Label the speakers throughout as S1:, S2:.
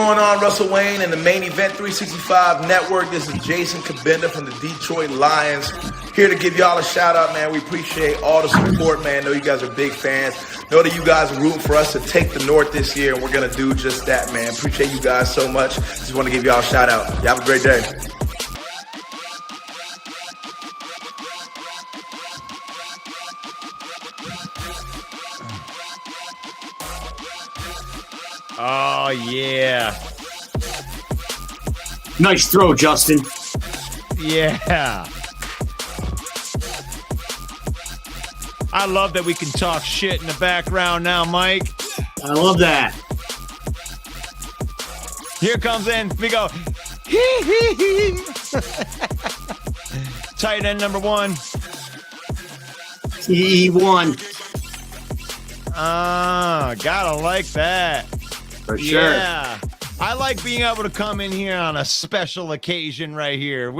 S1: going on, Russell Wayne and the Main Event 365 Network? This is Jason Kabenda from the Detroit Lions, here to give y'all a shout out, man. We appreciate all the support, man. Know you guys are big fans. Know that you guys are rooting for us to take the North this year, and we're going to do just that, man. Appreciate you guys so much. Just want to give y'all a shout out. Y'all have a great day.
S2: Oh, yeah.
S3: Nice throw, Justin.
S2: Yeah. I love that we can talk shit in the background now, Mike.
S3: I love that.
S2: Here comes in. We go. Tight end number 1.
S3: He won.
S2: Gotta like that.
S3: For sure.
S2: Yeah. I like being able to come in here on a special occasion right here.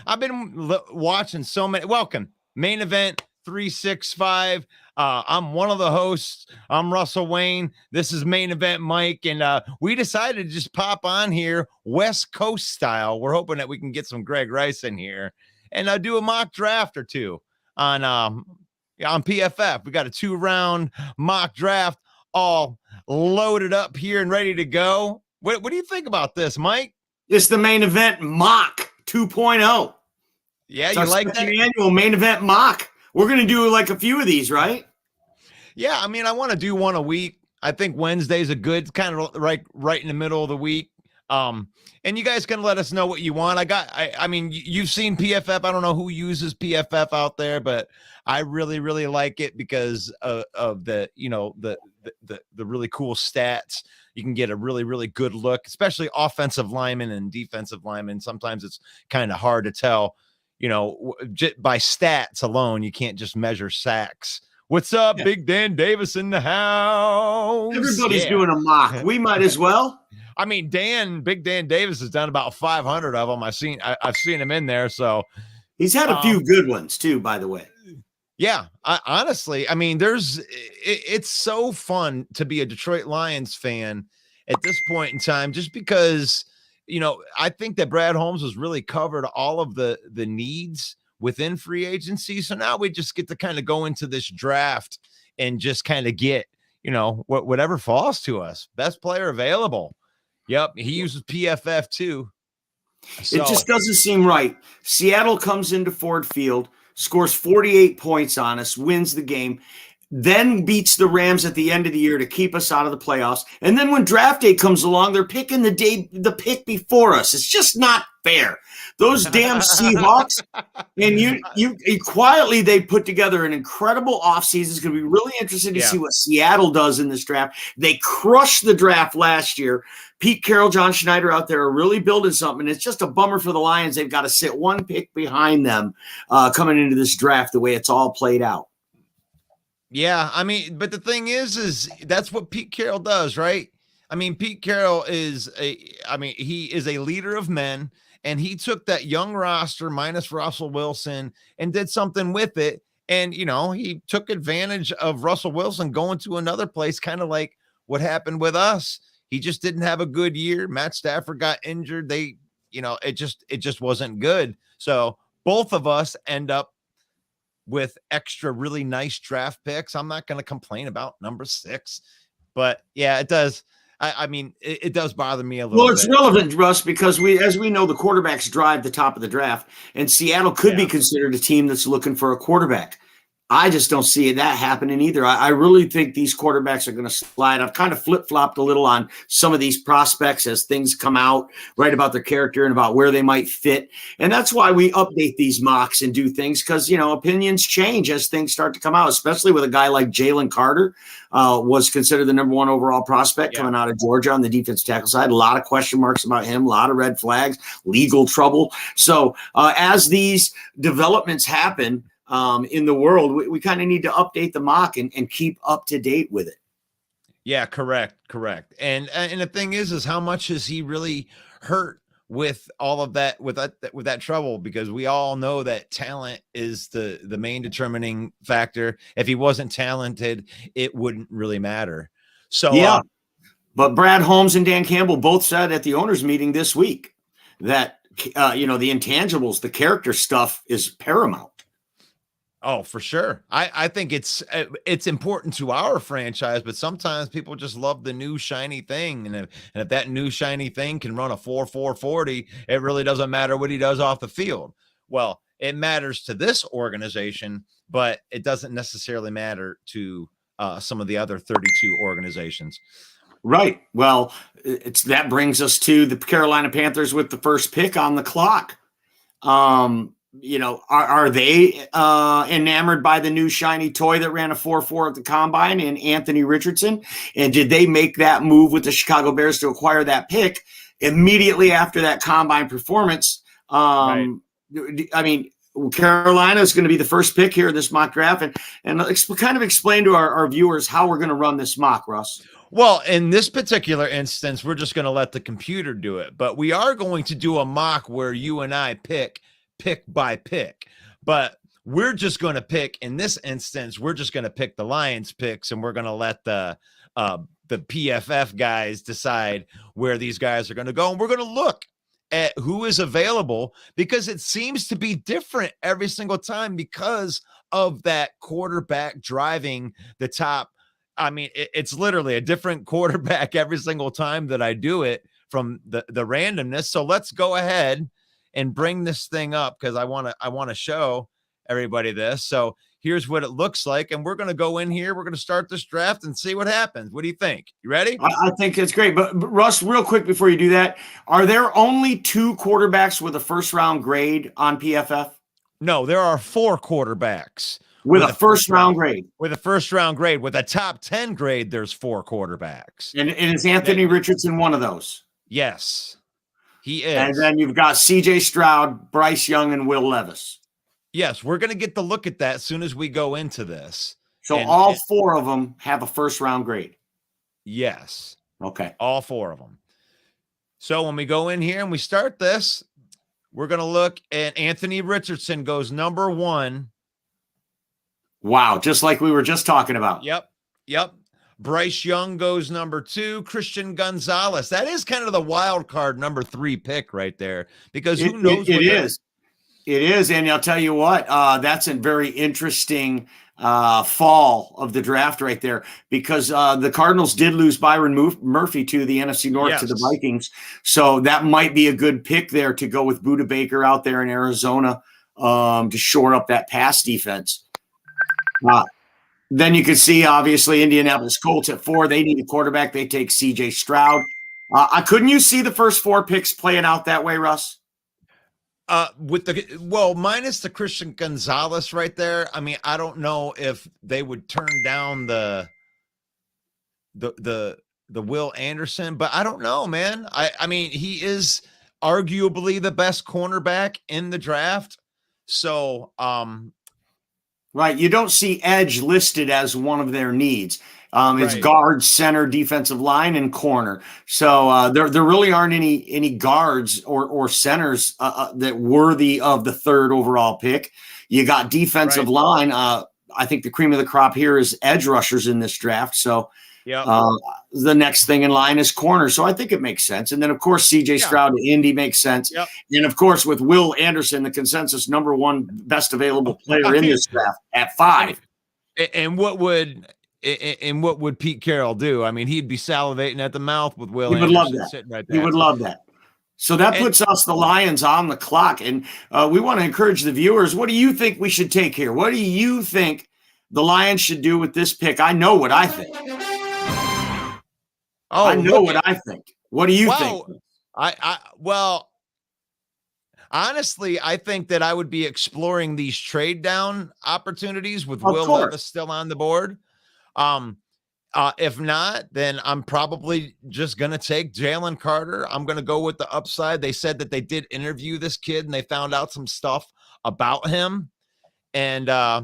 S2: I've been watching so many. Welcome. Main Event 365. I'm one of the hosts. I'm Russell Wayne. This is Main Event Mike. And we decided to just pop on here West Coast style. We're hoping that we can get some Greg Rice in here and do a mock draft or two on PFF. We got a 2-round mock draft all loaded up here and ready to go. What do you think about this, Mike?
S3: It's the Main Event Mock 2.0.
S2: Yeah,
S3: it's
S2: you like that?
S3: Annual Main Event Mock. We're going to do like a few of these, right?
S2: Yeah, I mean, I want to do one a week. I think Wednesday's a good kind of right in the middle of the week. And you guys can let us know what you want. I mean, you've seen PFF. I don't know who uses PFF out there, but I really, really like it because of the really cool stats. You can get a really, really good look, especially offensive linemen and defensive linemen. Sometimes it's kind of hard to tell, by stats alone. You can't just measure sacks. What's up, yeah. Big Dan Davis in the house?
S3: Everybody's doing a mock. We might as well.
S2: I mean, Big Dan Davis has done about 500 of them. I've seen him in there. So
S3: he's had a few good ones too, by the way.
S2: Yeah. Honestly, I mean, it's so fun to be a Detroit Lions fan at this point in time, just because, I think that Brad Holmes has really covered all of the needs within free agency. So now we just get to kind of go into this draft and just kind of get, whatever falls to us. Best player available. Yep, he uses PFF too. So.
S3: It just doesn't seem right. Seattle comes into Ford Field, scores 48 points on us, wins the game, then beats the Rams at the end of the year to keep us out of the playoffs. And then when draft day comes along, they're picking the pick before us. It's just not fair. Those damn Seahawks. And you quietly, they put together an incredible offseason. It's going to be really interesting to see what Seattle does in this draft. They crushed the draft last year. Pete Carroll, John Schneider out there are really building something. It's just a bummer for the Lions. They've got to sit one pick behind them coming into this draft the way it's all played out.
S2: Yeah, I mean, but the thing is that's what Pete Carroll does, right? I mean, Pete Carroll he is a leader of men, and he took that young roster minus Russell Wilson and did something with it. And, he took advantage of Russell Wilson going to another place, kind of like what happened with us. He just didn't have a good year. Matt Stafford got injured. It just wasn't good. So both of us end up with extra really nice draft picks. I'm not going to complain about number 6, but yeah, it does. I mean, it does bother me a little bit.
S3: Well, it's relevant, Russ, because as we know, the quarterbacks drive the top of the draft, and Seattle could be considered a team that's looking for a quarterback. I just don't see that happening either. I really think these quarterbacks are going to slide. I've kind of flip-flopped a little on some of these prospects as things come out, right, about their character and about where they might fit. And that's why we update these mocks and do things because, opinions change as things start to come out, especially with a guy like Jalen Carter, was considered the number 1 overall prospect coming out of Georgia on the defensive tackle side. A lot of question marks about him, a lot of red flags, legal trouble. So as these developments happen, in the world, we kind of need to update the mock and keep up to date with it.
S2: Yeah, correct. And the thing is how much is he really hurt with all of that, with that trouble? Because we all know that talent is the main determining factor. If he wasn't talented, it wouldn't really matter. So
S3: But Brad Holmes and Dan Campbell both said at the owners meeting this week that the intangibles, the character stuff is paramount.
S2: Oh, for sure. I think it's important to our franchise, but sometimes people just love the new shiny thing. And if that new shiny thing can run a 4.40, it really doesn't matter what he does off the field. Well, it matters to this organization, but it doesn't necessarily matter to some of the other 32 organizations.
S3: Right. Well, that brings us to the Carolina Panthers with the first pick on the clock. Are they enamored by the new shiny toy that ran a 4.4 at the combine and Anthony Richardson? And did they make that move with the Chicago Bears to acquire that pick immediately after that combine performance? Right. I mean, Carolina is going to be the first pick here in this mock draft. And kind of explain to our viewers how we're going to run this mock, Russ.
S2: Well, in this particular instance, we're just going to let the computer do it. But we are going to do a mock where you and I pick by pick. But we're just going to pick, in this instance, we're just going to pick the Lions picks, and we're going to let the PFF guys decide where these guys are going to go. And we're going to look at who is available, because it seems to be different every single time because of that quarterback driving the top. I mean, it's literally a different quarterback every single time that I do it from the randomness. So let's go ahead and bring this thing up, because I want to show everybody this. So here's what it looks like. And we're going to go in here. We're going to start this draft and see what happens. What do you think? You ready?
S3: I think it's great. But Russ, real quick before you do that, are there only 2 quarterbacks with a first round grade on PFF?
S2: No, there are 4 quarterbacks.
S3: With a first round grade.
S2: With a first round grade. With a top 10 grade, there's 4 quarterbacks.
S3: And is Anthony Richardson one of those?
S2: Yes, he is.
S3: And then you've got CJ Stroud, Bryce Young, and Will Levis.
S2: Yes, we're going to get the look at that as soon as we go into this.
S3: So all 4 of them have a first round grade.
S2: Yes.
S3: Okay.
S2: All 4 of them. So when we go in here and we start this, we're going to look at Anthony Richardson goes number 1.
S3: Wow, just like we were just talking about.
S2: Yep. Bryce Young goes number 2. Christian Gonzalez. That is kind of the wild card number 3 pick right there, because who knows?
S3: It is. It is. And I'll tell you what, that's a very interesting fall of the draft right there, because the Cardinals did lose Byron Murphy to the NFC North, to the Vikings. So that might be a good pick there to go with Budda Baker out there in Arizona to shore up that pass defense. Then you can see, obviously, Indianapolis Colts at 4. They need a quarterback. They take C.J. Stroud. Couldn't you see the first 4 picks playing out that way, Russ?
S2: Minus the Christian Gonzalez right there. I mean, I don't know if they would turn down the Will Anderson, but I don't know, man. I mean, he is arguably the best cornerback in the draft. So,
S3: right. You don't see edge listed as one of their needs. It's guard, center, defensive line, and corner. So there really aren't any guards or centers that worthy of the 3rd overall pick. You got defensive line. I think the cream of the crop here is edge rushers in this draft. So the next thing in line is corner. So I think it makes sense. And then, of course, C.J. Stroud to Indy makes sense. Yep. And, of course, with Will Anderson, the consensus number 1 best available player in this draft at 5.
S2: And what would Pete Carroll do? I mean, he'd be salivating at the mouth with Will Anderson.
S3: He would love that.
S2: Sitting right there.
S3: He would love that. So that puts us, the Lions, on the clock. And we want to encourage the viewers. What do you think we should take here? What do you think the Lions should do with this pick? I know what I think. I know what I think. What do you think?
S2: Well, honestly, I think that I would be exploring these trade down opportunities with Will Levis still on the board. If not, then I'm probably just going to take Jalen Carter. I'm going to go with the upside. They said that they did interview this kid and they found out some stuff about him. And
S3: I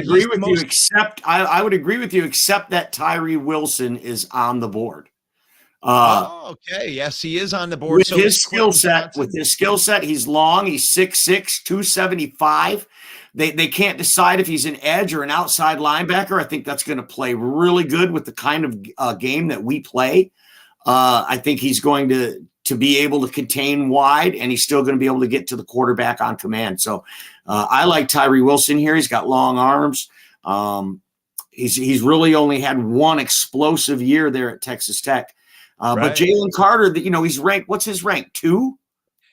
S3: agree with you, except I would agree with you, except that Tyree Wilson is on the board.
S2: Okay. Yes, he is on the board.
S3: With his skill set, he's long. He's 6'6", 275. They can't decide if he's an edge or an outside linebacker. I think that's going to play really good with the kind of game that we play. I think he's going to be able to contain wide, and he's still going to be able to get to the quarterback on command. So I like Tyree Wilson here. He's got long arms. He's really only had one explosive year there at Texas Tech. But Jalen Carter, he's ranked. What's his rank? 2?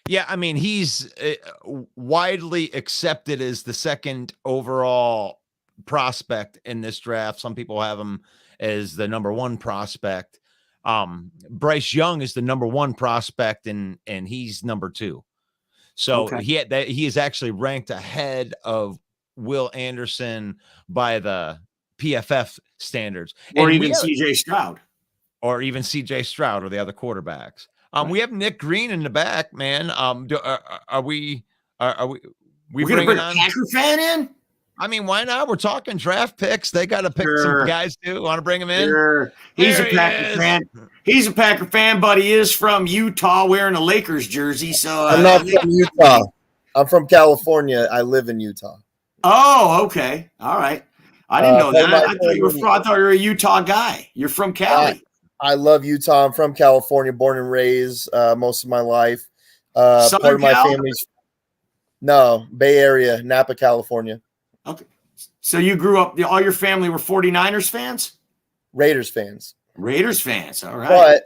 S2: Yeah, I mean, he's widely accepted as the second overall prospect in this draft. Some people have him as the number 1 prospect. Bryce Young is the number 1 prospect, and he's number 2. So he is actually ranked ahead of Will Anderson by the PFF standards,
S3: or even CJ Stroud,
S2: or the other quarterbacks. We have Nick Green in the back, man. Are we
S3: going to bring a Packer fan in?
S2: I mean, why not? We're talking draft picks. They got to pick some guys too. Want to bring him in?
S3: Sure. He's a Packer fan. He's a Packer fan, but he is from Utah wearing a Lakers jersey. So
S4: I'm not from Utah. I'm from California. I live in Utah.
S3: Oh, okay. All right. I didn't know that. I thought you were a Utah guy. You're from Cali.
S4: I love Utah. I'm from California, born and raised most of my life. Part of my family's Bay Area, Napa, California.
S3: Okay. So you grew up, all your family were 49ers fans?
S4: Raiders fans.
S3: Raiders fans. All right.
S4: But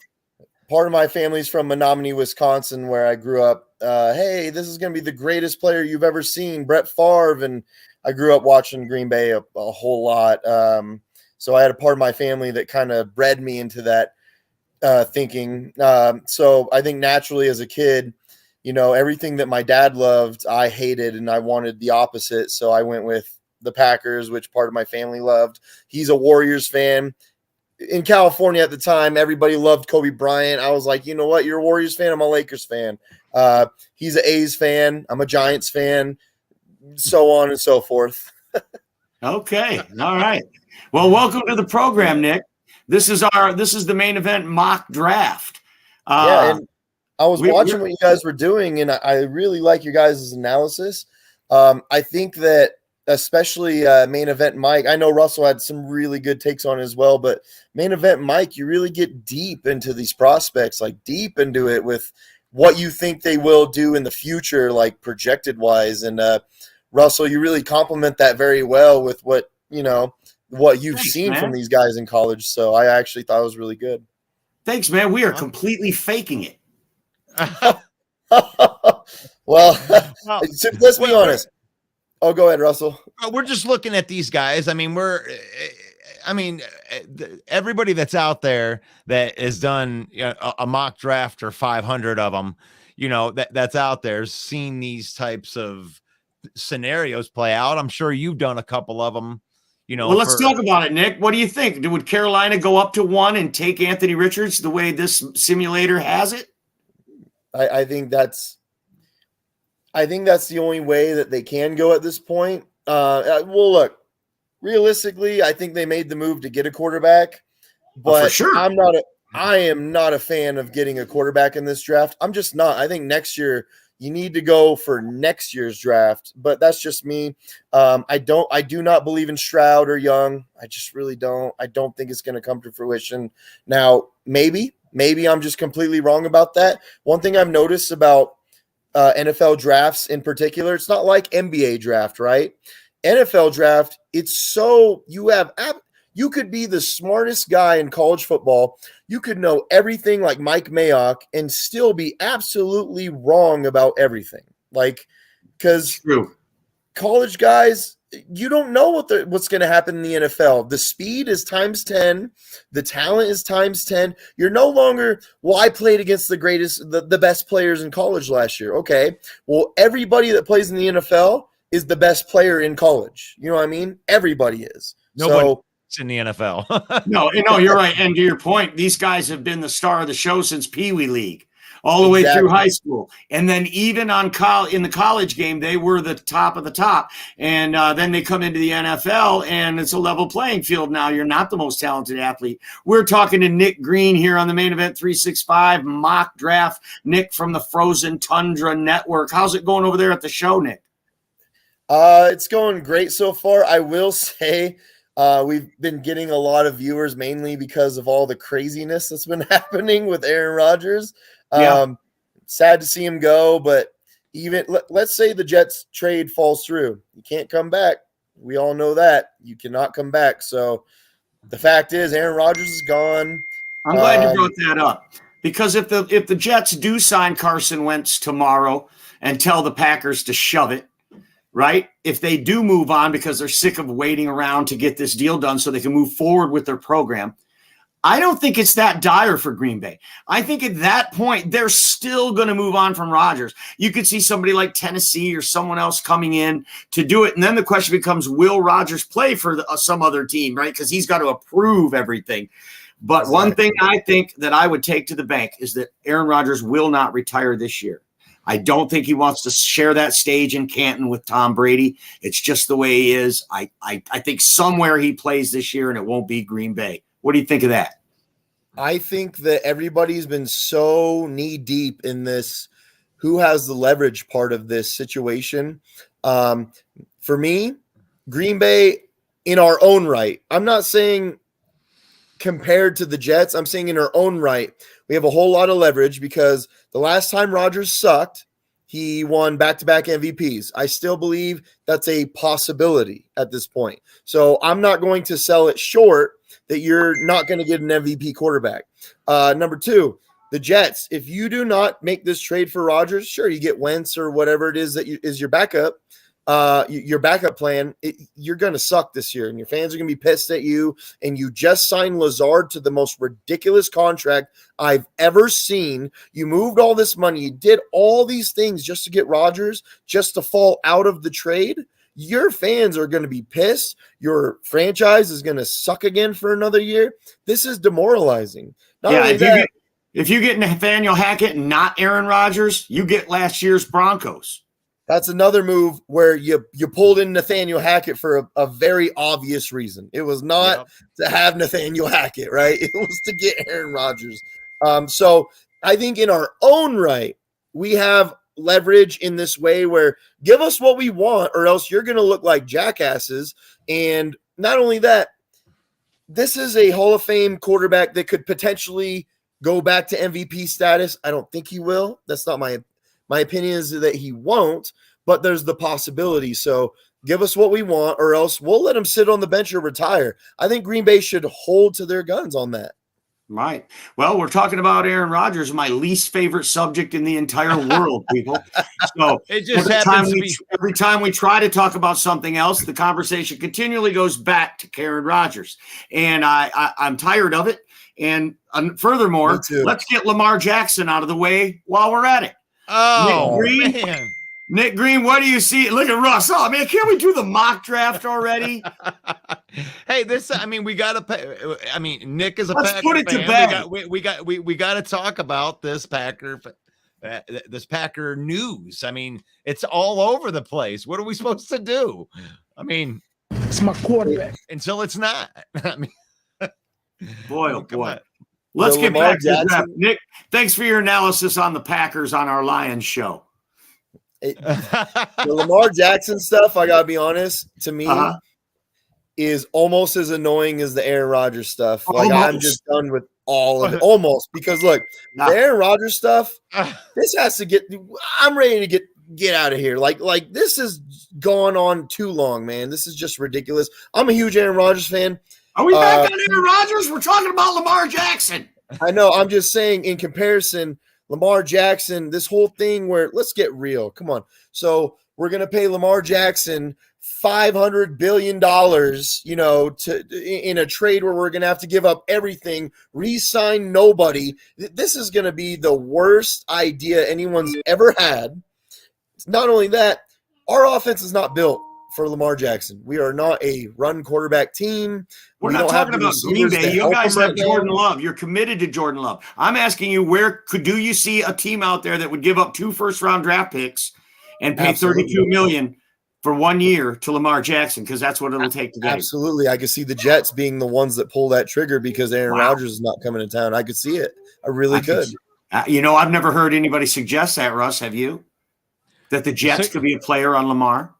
S4: part of my family's from Menominee, Wisconsin, where I grew up. Hey, this is going to be the greatest player you've ever seen, Brett Favre. And I grew up watching Green Bay a whole lot. So I had a part of my family that kind of bred me into that thinking. So I think naturally as a kid, everything that my dad loved, I hated, and I wanted the opposite. So I went with the Packers, which part of my family loved. He's a Warriors fan. In California at the time, everybody loved Kobe Bryant. I was like, you know what? You're a Warriors fan. I'm a Lakers fan. He's an A's fan. I'm a Giants fan, so on and so forth.
S3: Okay. All right. Well, welcome to the program, Nick. This is the main event mock draft.
S4: And I was watching what you guys were doing, and I really like your guys' analysis. I think that especially main event Mike, I know Russell had some really good takes on it as well, but main event Mike, you really get deep into these prospects, like deep into it with what you think they will do in the future, like projected wise. And Russell, you really complement that very well with what you've seen from these guys in college. So I actually thought it was really good.
S3: Thanks, man. We are completely faking it.
S4: Well, let's be honest. Oh, go ahead, Russell.
S2: We're just looking at these guys. I mean, everybody that's out there that has done a mock draft or 500 of them, that's out there, seen these types of scenarios play out. I'm sure you've done a couple of them.
S3: Well, let's talk about it, Nick. What do you think? Would Carolina go up to 1 and take Anthony Richards the way this simulator has it?
S4: I think that's the only way that they can go at this point. Well, look, realistically, I think they made the move to get a quarterback, but
S3: for sure.
S4: I am not a fan of getting a quarterback in this draft. I'm just not. I think next year you need to go for next year's draft, but that's just me. I do not believe in Stroud or Young. I just really don't. I don't think it's going to come to fruition. Now, maybe I'm just completely wrong about that. One thing I've noticed about NFL drafts in particular, it's not like NBA draft, right? NFL draft, it's so you could be the smartest guy in college football. You could know everything like Mike Mayock and still be absolutely wrong about everything. Like, because college guys, you don't know what's going to happen in the NFL. The speed is times 10. The talent is times 10. You're no longer, I played against the best players in college last year. Okay. Well, everybody that plays in the NFL is the best player in college. You know what I mean? Everybody is.
S2: Nobody in the NFL.
S3: No, you're right. And to your point, these guys have been the star of the show since Pee Wee League, all the way through high school. And then even in the college game, they were the top of the top. And then they come into the NFL, and it's a level playing field now. You're not the most talented athlete. We're talking to Nick Green here on the Main Event 365 mock draft. Nick from the Frozen Tundra Network. How's it going over there at the show, Nick?
S4: It's going great so far. I will say we've been getting a lot of viewers mainly because of all the craziness that's been happening with Aaron Rodgers. Sad to see him go, but even let's say the Jets trade falls through. You can't come back. We all know that. You cannot come back. So the fact is Aaron Rodgers is gone.
S3: I'm glad you brought that up, because if the Jets do sign Carson Wentz tomorrow and tell the Packers to shove it, right? If they do move on because they're sick of waiting around to get this deal done so they can move forward with their program, I don't think it's that dire for Green Bay. I think at that point, they're still going to move on from Rodgers. You could see somebody like Tennessee or someone else coming in to do it. And then the question becomes, will Rodgers play for some other team, right? Because he's got to approve everything. But one thing I think that I would take to the bank is that Aaron Rodgers will not retire this year. I don't think he wants to share that stage in Canton with Tom Brady. It's just the way he is. I think somewhere he plays this year, and it won't be Green Bay. What do you think of that?
S4: I think that everybody's been so knee deep in this who has the leverage part of this situation. For me, Green Bay in our own right. I'm not saying compared to the Jets. I'm saying in our own right, we have a whole lot of leverage because the last time Rodgers sucked, he won back-to-back MVPs. I still believe that's a possibility at this point. So I'm not going to sell it short that you're not going to get an MVP quarterback. Number two, the Jets. If you do not make this trade for Rodgers, sure, you get Wentz or whatever it is that is your backup. Your backup plan, you're going to suck this year, and your fans are going to be pissed at you. And you just signed Lazard to the most ridiculous contract I've ever seen. You moved all this money. You did all these things just to get Rodgers, just to fall out of the trade. Your fans are going to be pissed. Your franchise is going to suck again for another year. This is demoralizing.
S3: If you get Nathaniel Hackett and not Aaron Rodgers, you get last year's Broncos.
S4: That's another move where you pulled in Nathaniel Hackett for a very obvious reason. It was not to have Nathaniel Hackett, right? It was to get Aaron Rodgers. So I think in our own right, we have leverage in this way where give us what we want or else you're going to look like jackasses. And not only that, this is a Hall of Fame quarterback that could potentially go back to MVP status. I don't think he will. That's not my opinion is that he won't, but there's the possibility. So give us what we want or else we'll let him sit on the bench or retire. I think Green Bay should hold to their guns on that.
S3: Right. Well, we're talking about Aaron Rodgers, my least favorite subject in the entire world, people. So
S2: it just
S3: every time we try to talk about something else, the conversation continually goes back to Aaron Rodgers. And I'm tired of it. And furthermore, let's get Lamar Jackson out of the way while we're at it.
S2: Oh, man.
S3: Nick Green, what do you see? Look at Russ. Oh, man, can't we do the mock draft already?
S2: Hey, we got to pay. I mean, Nick is a
S3: Let's
S2: Packer
S3: put it
S2: fan.
S3: to bed.
S2: We got to talk about this Packer news. I mean, it's all over the place. What are we supposed to do? I mean,
S5: it's my quarterback
S2: until it's not. I mean,
S3: boy. Let's get back to the draft. Nick, thanks for your analysis on the Packers on our Lions show.
S4: The Lamar Jackson stuff, I gotta be honest, to me is almost as annoying as the Aaron Rodgers stuff. Like I'm just done with all of it. Almost, because look, the Aaron Rodgers stuff, this has to get I'm ready to get out of here. Like this is going on too long, man. This is just ridiculous. I'm a huge Aaron Rodgers fan.
S3: Are we back on Aaron Rodgers? We're talking about Lamar Jackson.
S4: I know. I'm just saying in comparison, Lamar Jackson, this whole thing where let's get real. Come on. So we're going to pay Lamar Jackson $500 billion, in a trade where we're going to have to give up everything, re-sign nobody. This is going to be the worst idea anyone's ever had. Not only that, our offense is not built for Lamar Jackson. We are not a run quarterback team.
S3: We're not talking about Green Bay. You guys have Jordan Love. You're committed to Jordan Love. I'm asking you, do you see a team out there that would give up 2 first-round draft picks and pay $32 million for 1 year to Lamar Jackson? Because that's what it'll take today.
S4: Absolutely. I could see the Jets being the ones that pull that trigger because Aaron Rodgers is not coming to town. I could see it. I really could.
S3: I've never heard anybody suggest that, Russ. Have you? That the Jets could be a player on Lamar?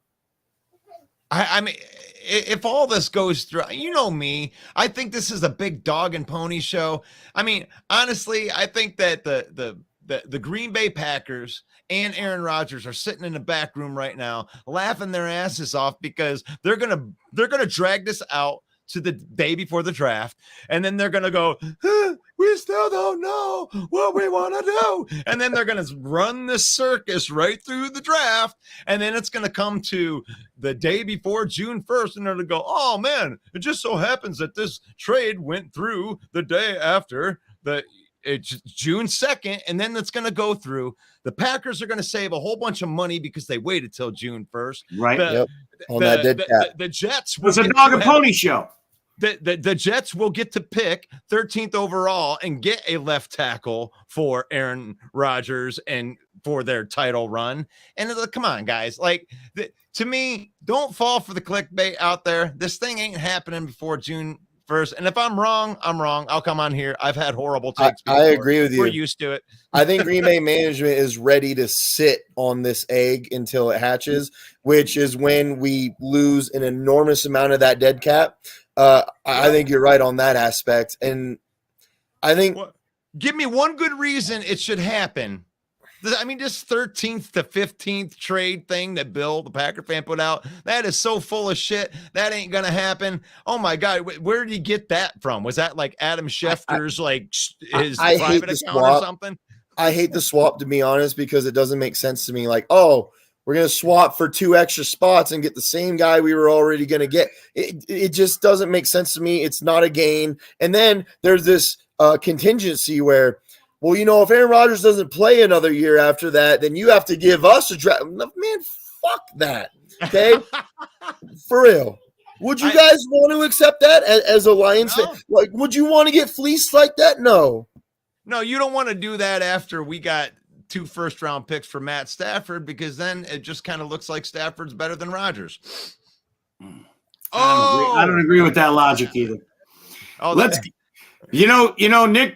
S2: I mean, if all this goes through, you know me, I think this is a big dog and pony show. I mean, honestly, I think that the Green Bay Packers and Aaron Rodgers are sitting in the back room right now, laughing their asses off because they're gonna drag this out to the day before the draft, and then they're gonna go, we still don't know what we want to do, and then they're gonna run this circus right through the draft, and then it's gonna come to the day before June 1st, and they're gonna go, oh man, it just so happens that this trade went through the day after it's June 2nd, and then it's going to go through. The Packers are going to save a whole bunch of money because they waited till June 1st.
S3: Right.
S2: The Jets
S3: was a dog and pony show.
S2: The Jets will get to pick 13th overall and get a left tackle for Aaron Rodgers and for their title run. And come on, guys. Like, to me, don't fall for the clickbait out there. This thing ain't happening before June 1st. And if I'm wrong, I'm wrong. I'll come on here. I've had horrible takes before.
S4: I agree with you.
S2: We're used to it.
S4: I think Green Bay management is ready to sit on this egg until it hatches, which is when we lose an enormous amount of that dead cap. I think you're right on that aspect. And I think
S2: give me one good reason it should happen. I mean, this 13th to 15th trade thing that Bill, the Packer fan, put out, that is so full of shit. That ain't going to happen. Oh, my God. Where did he get that from? Was that like Adam Schefter's, his private account or something?
S4: I hate the swap, to be honest, because it doesn't make sense to me. Like, oh, we're going to swap for 2 extra spots and get the same guy we were already going to get. It just doesn't make sense to me. It's not a gain. And then there's this contingency where, well, if Aaron Rodgers doesn't play another year after that, then you have to give us a draft. Man, fuck that. Okay? For real. Would you guys want to accept that as a Lions fan? Like, would you want to get fleeced like that? No.
S2: No, you don't want to do that after we got 2 first-round picks for Matt Stafford, because then it just kind of looks like Stafford's better than Rodgers.
S3: I don't agree with that logic either.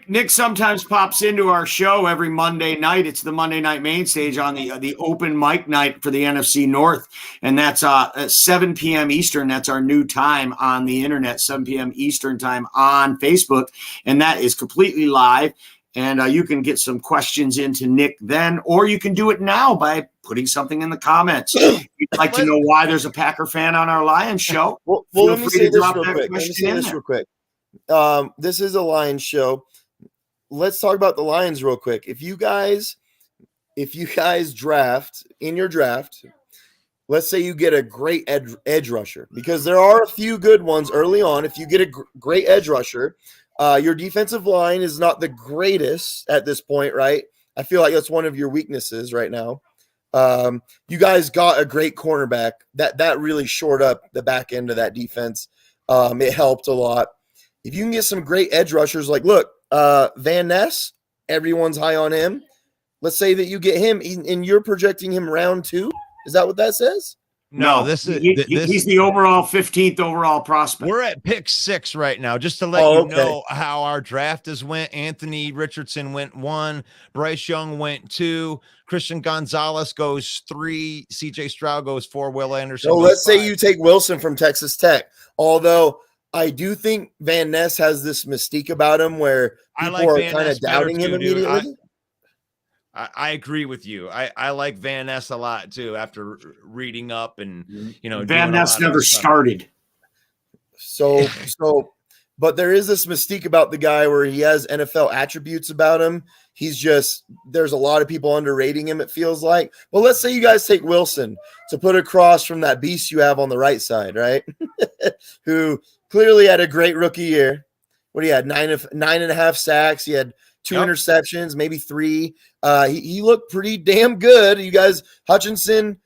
S3: Nick sometimes pops into our show every Monday night. It's the Monday Night Main Stage on the open mic night for the NFC North, and that's at 7 p.m. Eastern. That's our new time on the internet, 7 p.m. Eastern time on Facebook, and that is completely live. And you can get some questions into Nick then, or you can do it now by putting something in the comments. If you'd like to know why there's a Packer fan on our Lions show,
S4: well let me say this real quick. This is a Lions show. Let's talk about the Lions real quick. If you guys draft in your draft, let's say you get a great edge rusher, because there are a few good ones early on. If you get a great edge rusher, your defensive line is not the greatest at this point, right? I feel like that's one of your weaknesses right now. You guys got a great cornerback. That really shored up the back end of that defense. It helped a lot. If you can get some great edge rushers, like, look, Van Ness, everyone's high on him. Let's say that you get him, and you're projecting him round 2. Is that what that says?
S2: No,
S3: he's the overall 15th overall prospect.
S2: We're at pick 6 right now, just to let you know how our draft has went. Anthony Richardson went 1, Bryce Young went 2, Christian Gonzalez goes 3, CJ Stroud goes 4, Will Anderson.
S4: So let's say you take Wilson from Texas Tech, although I do think Van Ness has this mystique about him where people are kind of doubting him immediately.
S2: I agree with you. I like Van Ness a lot too. After reading up and
S3: Van Ness never started.
S4: So, but there is this mystique about the guy where he has NFL attributes about him. There's a lot of people underrating him, it feels like. Well, let's say you guys take Wilson to put across from that beast you have on the right side, right? Who clearly had a great rookie year. What he had 9.5 sacks. He had 2 interceptions, maybe 3. He looked pretty damn good. You guys, Hutchinson,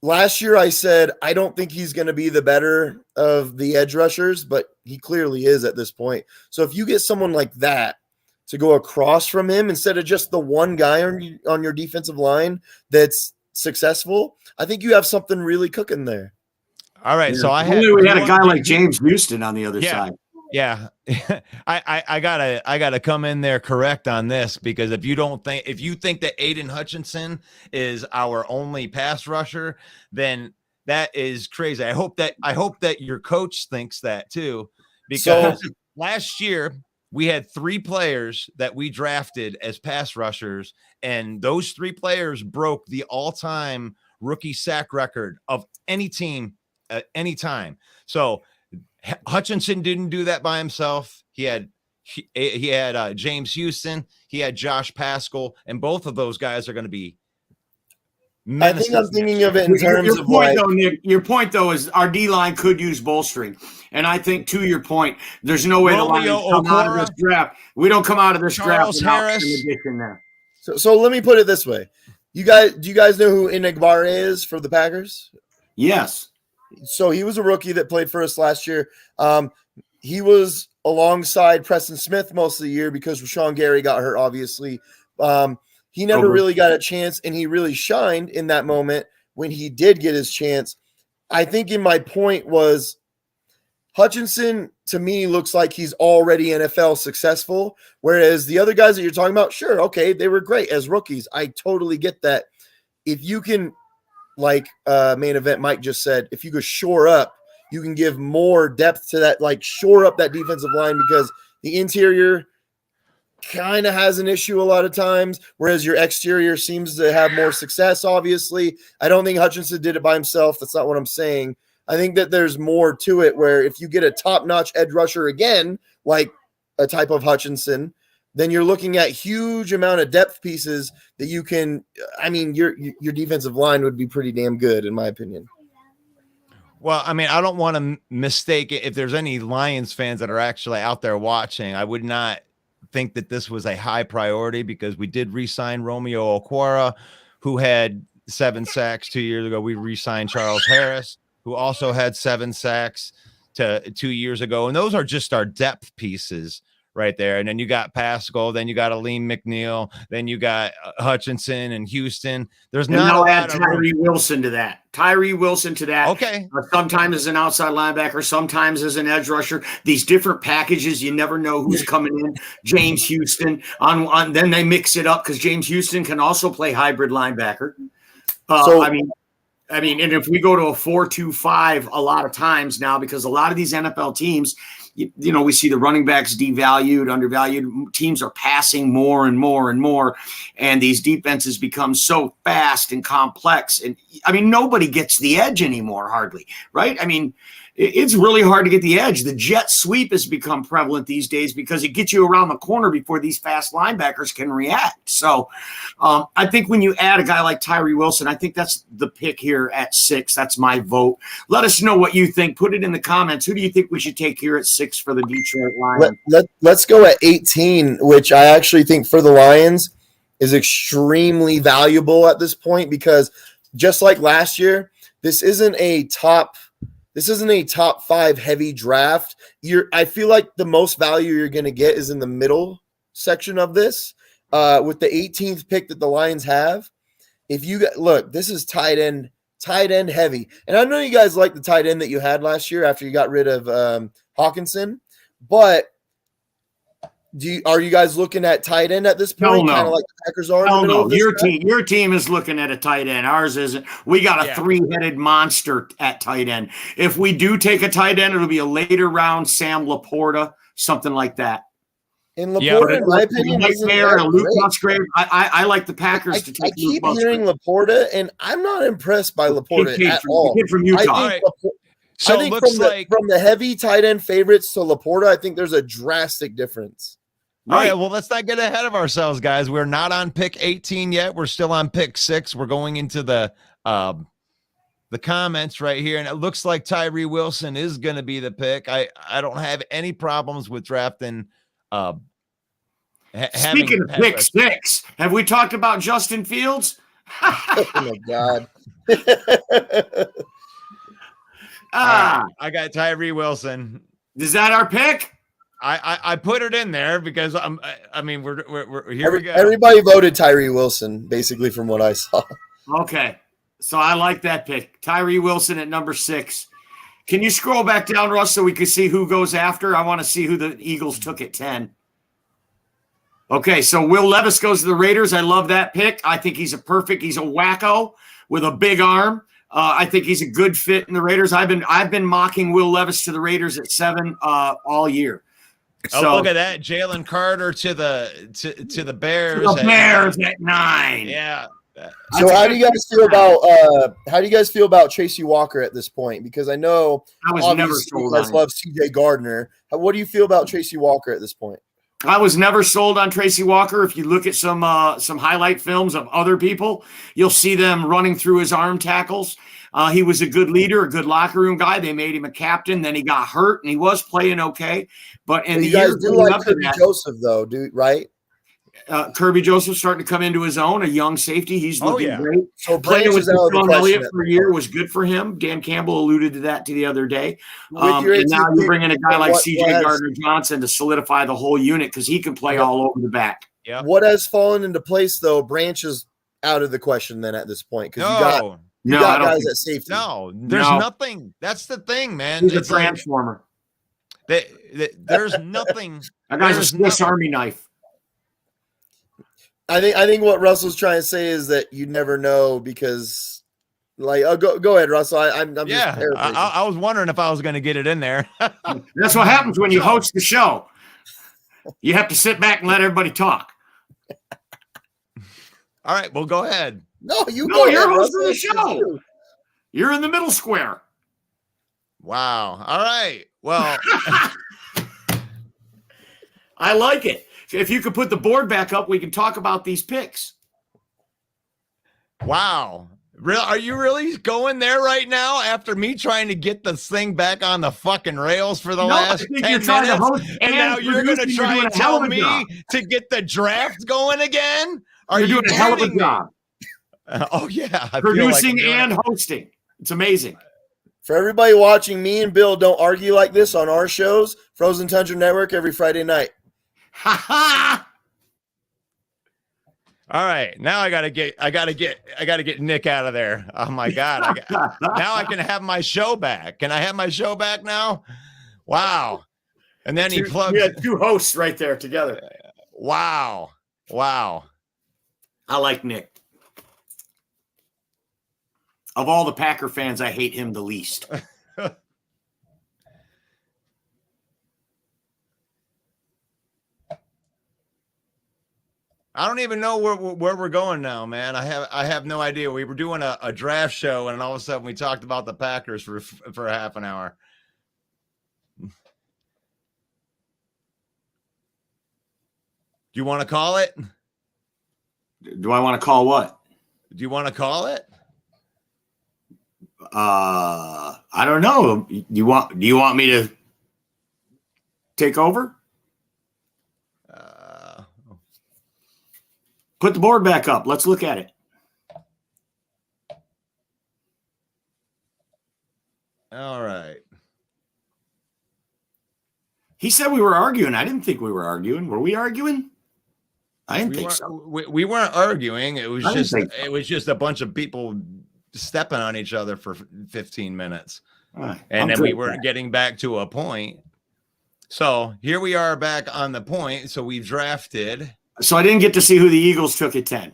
S4: last year I said, I don't think he's going to be the better of the edge rushers, but he clearly is at this point. So if you get someone like that to go across from him instead of just the one guy on your defensive line that's successful, I think you have something really cooking there.
S2: All right. So
S3: we had a guy like James Houston on the other side.
S2: Yeah. I gotta come in there correct on this, because if you think that Aiden Hutchinson is our only pass rusher, then That is crazy. I hope that your coach thinks that too, because last year we had 3 players that we drafted as pass rushers, and those 3 players broke the all-time rookie sack record of any team at any time. So Hutchinson didn't do that by himself. He had James Houston, he had Josh Pascal, and both of those guys are going to be
S4: I think I'm thinking of it in terms of
S3: point, though, Nick, your point, though, is our D-line could use bolstering. And I think, to your point, there's no way
S2: Romeo
S3: to come out of this draft. We don't come out of this
S2: Charles
S3: draft without
S2: Harris.
S3: an addition there.
S4: So let me put it this way. Do you guys know who Enagbare is for the Packers?
S3: Yes.
S4: So he was a rookie that played for us last year. He was alongside Preston Smith most of the year because Rashawn Gary got hurt, obviously. He never really got a chance, and he really shined in that moment when he did get his chance. I think in my point was Hutchinson, to me, looks like he's already NFL successful, whereas the other guys that you're talking about, sure, okay, they were great as rookies. I totally get that. If you can, like Main Event Mike just said, if you could shore up, you can give more depth to that, like shore up that defensive line, because the interior kind of has an issue a lot of times, whereas your exterior seems to have more success, obviously. I don't think Hutchinson did it by himself. That's not what I'm saying. I think that there's more to it, where if you get a top-notch edge rusher again, like a type of Hutchinson, then you're looking at huge amount of depth pieces that you can – I mean, your defensive line would be pretty damn good, in my opinion.
S2: Well, I mean, I don't want to mistake it. If there's any Lions fans that are actually out there watching, I would not think that this was a high priority, because we did re-sign Romeo Okwara, who had 7 sacks 2 years ago. We re-signed Charles Harris, who also had 7 sacks 2 years ago. And those are just our depth pieces right there. And then you got Pascal, then you got Aleem McNeil, then you got Hutchinson and Houston. There's not a lot of
S3: Tyree Wilson to that. Tyree Wilson to that.
S2: Okay.
S3: Sometimes as an outside linebacker, sometimes as an edge rusher. These different packages, you never know who's coming in. James Houston on then they mix it up because James Houston can also play hybrid linebacker. I mean, and if we go to a 4-2-5 a lot of times now, because a lot of these NFL teams, you know, we see the running backs devalued, undervalued. Teams are passing more and more and more, and these defenses become so fast and complex. And I mean, nobody gets the edge anymore, hardly, right? I mean, it's really hard to get the edge. The jet sweep has become prevalent these days because it gets you around the corner before these fast linebackers can react. So I think when you add a guy like Tyree Wilson, I think that's the pick here at 6. That's my vote. Let us know what you think. Put it in the comments. Who do you think we should take here at 6 for the Detroit Lions?
S4: Let's go at 18, which I actually think for the Lions is extremely valuable at this point, because just like last year, this isn't a top 5 heavy draft. I feel like the most value you're going to get is in the middle section of this, with the 18th pick that the Lions have. If you look, this is tight end heavy, and I know you guys like the tight end that you had last year after you got rid of Hawkinson, but are you guys looking at tight end at this point?
S3: No.
S4: Kind of like the Packers are.
S3: No. Your team is looking at a tight end. Ours isn't. We got a 3-headed monster at tight end. If we do take a tight end, it'll be a later round Sam Laporta, something like that.
S4: In Laporta, in my opinion,
S3: Luke Musgrave. I like the Packers to take.
S4: I keep hearing Laporta, and I'm not impressed by Laporta at all.
S3: Kid from Utah.
S4: I think from the heavy tight end favorites to Laporta, I think there's a drastic difference.
S2: All right, well, let's not get ahead of ourselves, guys. We're not on pick 18 yet. We're still on pick 6. We're going into the comments right here, and it looks like Tyree Wilson is going to be the pick. I don't have any problems with drafting.
S3: Speaking of pick 6, have we talked about Justin Fields?
S4: Oh my God!
S2: I got Tyree Wilson.
S3: Is that our pick?
S2: I put it in there because we're here. We go.
S4: Everybody voted Tyree Wilson, basically, from what I saw.
S3: Okay, so I like that pick, Tyree Wilson at number 6. Can you scroll back down, Russ, so we can see who goes after? I want to see who the Eagles took at 10. Okay, so Will Levis goes to the Raiders. I love that pick. I think he's a wacko with a big arm. I think he's a good fit in the Raiders. I've been mocking Will Levis to the Raiders at 7 all year.
S2: Oh, look at that. Jalen Carter to the Bears.
S3: The Bears at 9.
S2: Yeah.
S4: So how do you guys feel about Tracy Walker at this point? Because I know
S3: I was never sold
S4: you guys
S3: on
S4: love CJ Gardner. What do you feel about Tracy Walker at this point?
S3: I was never sold on Tracy Walker. If you look at some highlight films of other people, you'll see them running through his arm tackles. He was a good leader, a good locker room guy. They made him a captain. Then he got hurt, and he was playing okay. But in the
S4: you guys
S3: years
S4: do
S3: leading
S4: like
S3: up to
S4: Kirby
S3: that,
S4: Joseph, though, right?
S3: Kirby Joseph starting to come into his own, a young safety. He's looking great.
S4: So
S3: Playing
S4: Branch
S3: with
S4: is out of the
S3: Sean
S4: question
S3: Elliott
S4: at
S3: for a
S4: this
S3: year
S4: point.
S3: was good for him. Dan Campbell alluded to that the other day.
S4: With your
S3: And now
S4: 18
S3: you're bringing a guy like
S4: what
S3: C.J.
S4: has-
S3: Gardner Johnson to solidify the whole unit because he can play all over the back.
S2: Yeah.
S4: What has fallen into place, though? Branch is out of the question then at this point because
S2: No.
S4: you
S3: I
S4: got
S3: don't
S4: guys
S3: think
S4: at safety.
S2: No, there's
S3: No.
S2: nothing. That's the thing, man.
S3: he's a
S2: It's like
S3: transformer.
S2: there's nothing.
S3: That guy's a
S2: there's
S3: Swiss
S2: nothing.
S3: Army knife.
S4: I think what Russell's trying to say is that you never know because, like, go ahead, Russell. I'm just
S2: Yeah,
S4: paraphrasing.
S2: I was wondering if I was going to get it in there.
S3: That's what happens when you host the show. You have to sit back and let everybody talk.
S2: All right, well, go ahead.
S4: No, you're
S3: hosting
S4: Russell.
S3: the show. You're in the middle square.
S2: Wow. All right. Well,
S3: I like it. If you could put the board back up, we can talk about these picks.
S2: wow. Are you really going there right now after me trying to get this thing back on the fucking rails for the last 10
S3: you're trying
S2: minutes?
S3: to host
S2: And now you're going to
S3: producing.
S2: try
S3: You're
S2: and
S3: doing a hell
S2: tell
S3: of a
S2: me
S3: job.
S2: to get the draft going again? Are
S3: You're
S2: you
S3: doing a hell of a
S2: kidding me?
S3: job.
S2: Oh, yeah. I feel like I'm
S3: Producing
S2: doing
S3: and
S2: it.
S3: hosting. It's amazing.
S4: For everybody watching, me and Bill don't argue like this on our shows, Frozen Tundra Network, every Friday night.
S3: Ha ha!
S2: All right, now I gotta get Nick out of there. Oh my God! Now I can have my show back. Can I have my show back now? Wow! And then he plugs.
S3: You had two hosts right there together.
S2: Wow!
S3: I like Nick. Of all the Packer fans, I hate him the least.
S2: I don't even know where we're going now, man. I have no idea. We were doing a draft show, and all of a sudden we talked about the Packers for a half an hour. Do you want to call it?
S3: Do I want to call what?
S2: Do you want to call it?
S3: I don't know. Do you want me to take over? Put the board back up. Let's look at it.
S2: All right.
S3: He said we were arguing. I didn't think we were arguing. Were we arguing? I didn't think so.
S2: We weren't arguing. It was
S3: I didn't
S2: just
S3: think so.
S2: it was just a bunch of people stepping on each other for 15 minutes.
S3: All right.
S2: And
S3: I'm
S2: then
S3: good
S2: we
S3: with
S2: were
S3: that.
S2: getting back to a point. So here we are back on the point. So we've drafted.
S3: So I didn't get to see who the Eagles took at 10.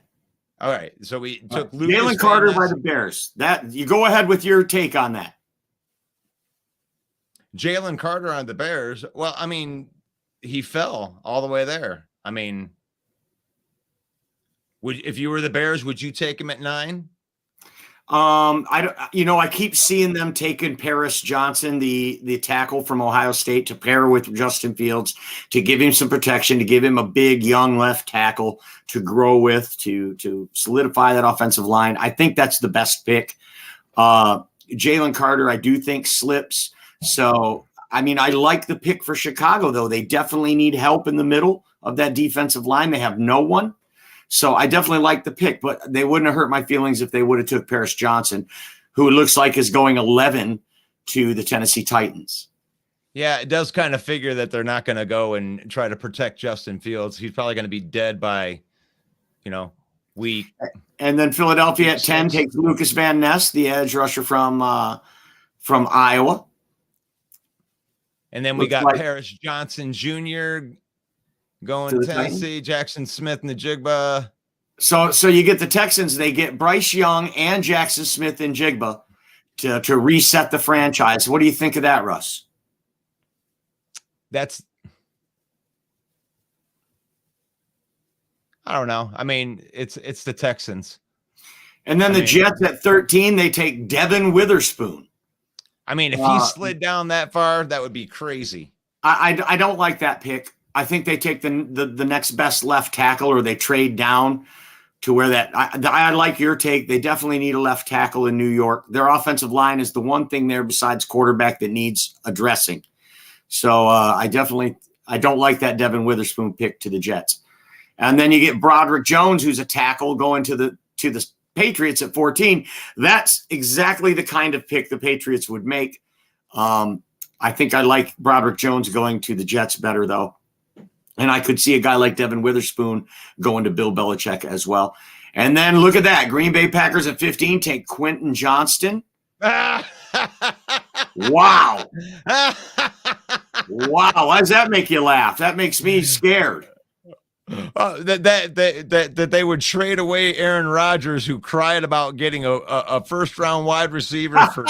S2: All right. So we took Lucas
S3: Jalen Carter
S2: Van
S3: by
S2: Ness.
S3: the Bears. That you go ahead with your take on that.
S2: Jalen Carter on the Bears. Well, I mean, he fell all the way there. I mean, if you were the Bears, would you take him at 9?
S3: I keep seeing them taking Paris Johnson, the tackle from Ohio State, to pair with Justin Fields to give him some protection, to give him a big young left tackle to grow with, to solidify that offensive line. I think that's the best pick. Jalen Carter, I do think slips. So, I mean, I like the pick for Chicago, though. They definitely need help in the middle of that defensive line. They have no one. So I definitely like the pick, but they wouldn't have hurt my feelings if they would have took Paris Johnson, who it looks like is going 11 to the Tennessee Titans.
S2: Yeah, it does kind of figure that they're not going to go and try to protect Justin Fields. He's probably going to be dead by, week.
S3: And then Philadelphia at 10 takes Lucas Van Ness, the edge rusher from Iowa.
S2: And then we
S3: Looks
S2: got
S3: like-
S2: Paris Johnson Jr. going
S3: To
S2: to
S3: the
S2: Tennessee, Jackson Smith and the Jigba.
S3: So you get the Texans, they get Bryce Young and Jackson Smith and Jigba to reset the franchise. What do you think of that, Russ?
S2: I don't know. I mean, it's the Texans.
S3: And then the Jets at 13, they take Devin Witherspoon.
S2: I mean, if he slid down that far, that would be crazy.
S3: I don't like that pick. I think they take the next best left tackle, or they trade down to where that. I like your take. They definitely need a left tackle in New York. Their offensive line is the one thing there besides quarterback that needs addressing. So I don't like that Devin Witherspoon pick to the Jets. And then you get Broderick Jones, who's a tackle, going to the Patriots at 14. That's exactly the kind of pick the Patriots would make. I think I like Broderick Jones going to the Jets better, though. And I could see a guy like Devin Witherspoon going to Bill Belichick as well. And then look at that. Green Bay Packers at 15 take Quentin Johnston. Wow. Wow. Why does that make you laugh? That makes me scared.
S2: That they would trade away Aaron Rodgers, who cried about getting a first-round wide receiver for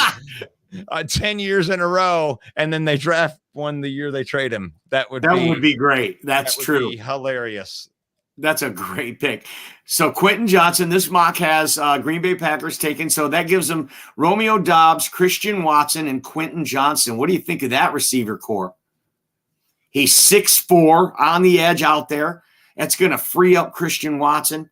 S2: 10 years in a row, and then they draft one the year they trade him. That would be
S3: great. That's true.
S2: Be hilarious.
S3: That's a great pick. So Quentin Johnson, this mock has Green Bay Packers taken. So that gives them Romeo Doubs, Christian Watson, and Quentin Johnson. What do you think of that receiver core? He's 6'4", on the edge out there. That's going to free up Christian Watson.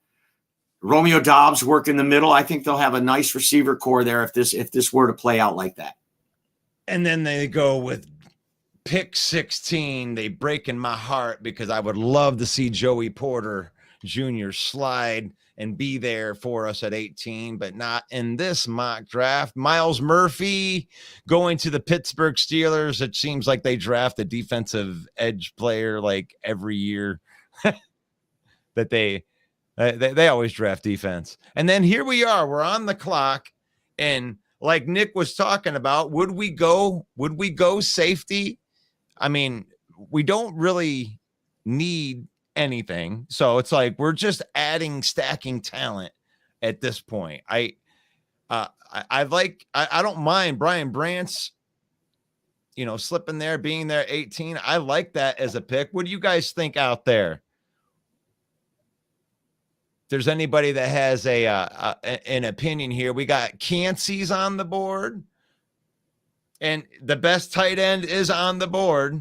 S3: Romeo Doubs work in the middle. I think they'll have a nice receiver core there if this were to play out like that.
S2: And then they go with pick 16. They breaking my heart because I would love to see Joey Porter Jr. slide and be there for us at 18, but not in this mock draft. Miles Murphy going to the Pittsburgh Steelers. It seems like they draft a defensive edge player like every year. That they always draft defense. And then here we are, we're on the clock, and like Nick was talking about, would we go safety? I mean, we don't really need anything, so it's like we're just stacking talent at this point. I don't mind Brian Brant's slipping there, being there 18. I like that as a pick. What do you guys think out there? If there's anybody that has an opinion here, we got Cansey's on the board, and the best tight end is on the board.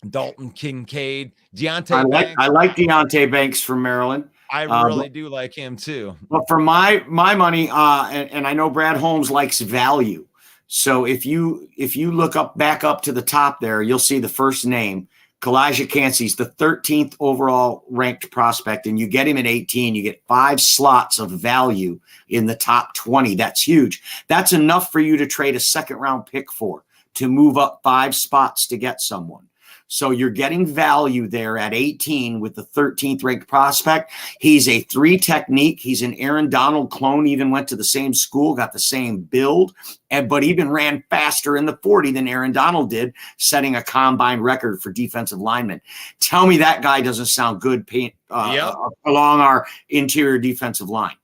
S2: Dalton Kincaid, Deontay Banks.
S3: I like Deontay Banks from Maryland.
S2: I really do like him too.
S3: But for my money, and I know Brad Holmes likes value. So if you look back up to the top there, you'll see the first name. Kalijah Cansey's the 13th overall ranked prospect, and you get him at 18. You get 5 slots of value in the top 20. That's huge. That's enough for you to trade a second-round pick for, to move up 5 spots to get someone. So you're getting value there at 18 with the 13th ranked prospect. He's a 3 technique. He's an Aaron Donald clone, even went to the same school, got the same build, but even ran faster in the 40 than Aaron Donald did, setting a combine record for defensive linemen. Tell me that guy doesn't sound good along our interior defensive line.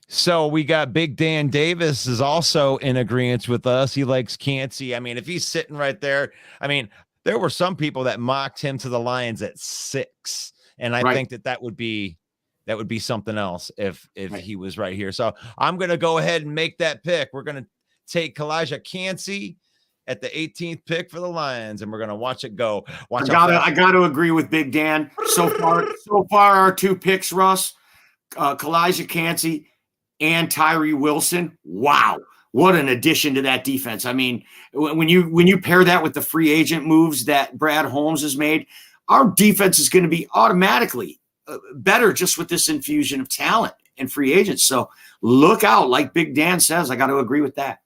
S2: So we got Big Dan Davis is also in agreement with us. He likes Cansey. I mean, if he's sitting right there, I mean, there were some people that mocked him to the Lions at 6, and I think that would be something else if he was right here. So I'm going to go ahead and make that pick. We're going to take Kalijah Cansey at the 18th pick for the Lions, and we're going to watch it go. I
S3: got to agree with Big Dan. So far, our 2 picks, Russ, Kalijah Cansey and Tyree Wilson. Wow. What an addition to that defense. I mean, when you pair that with the free agent moves that Brad Holmes has made, our defense is going to be automatically better just with this infusion of talent and free agents. So look out, like Big Dan says. I got to agree with that.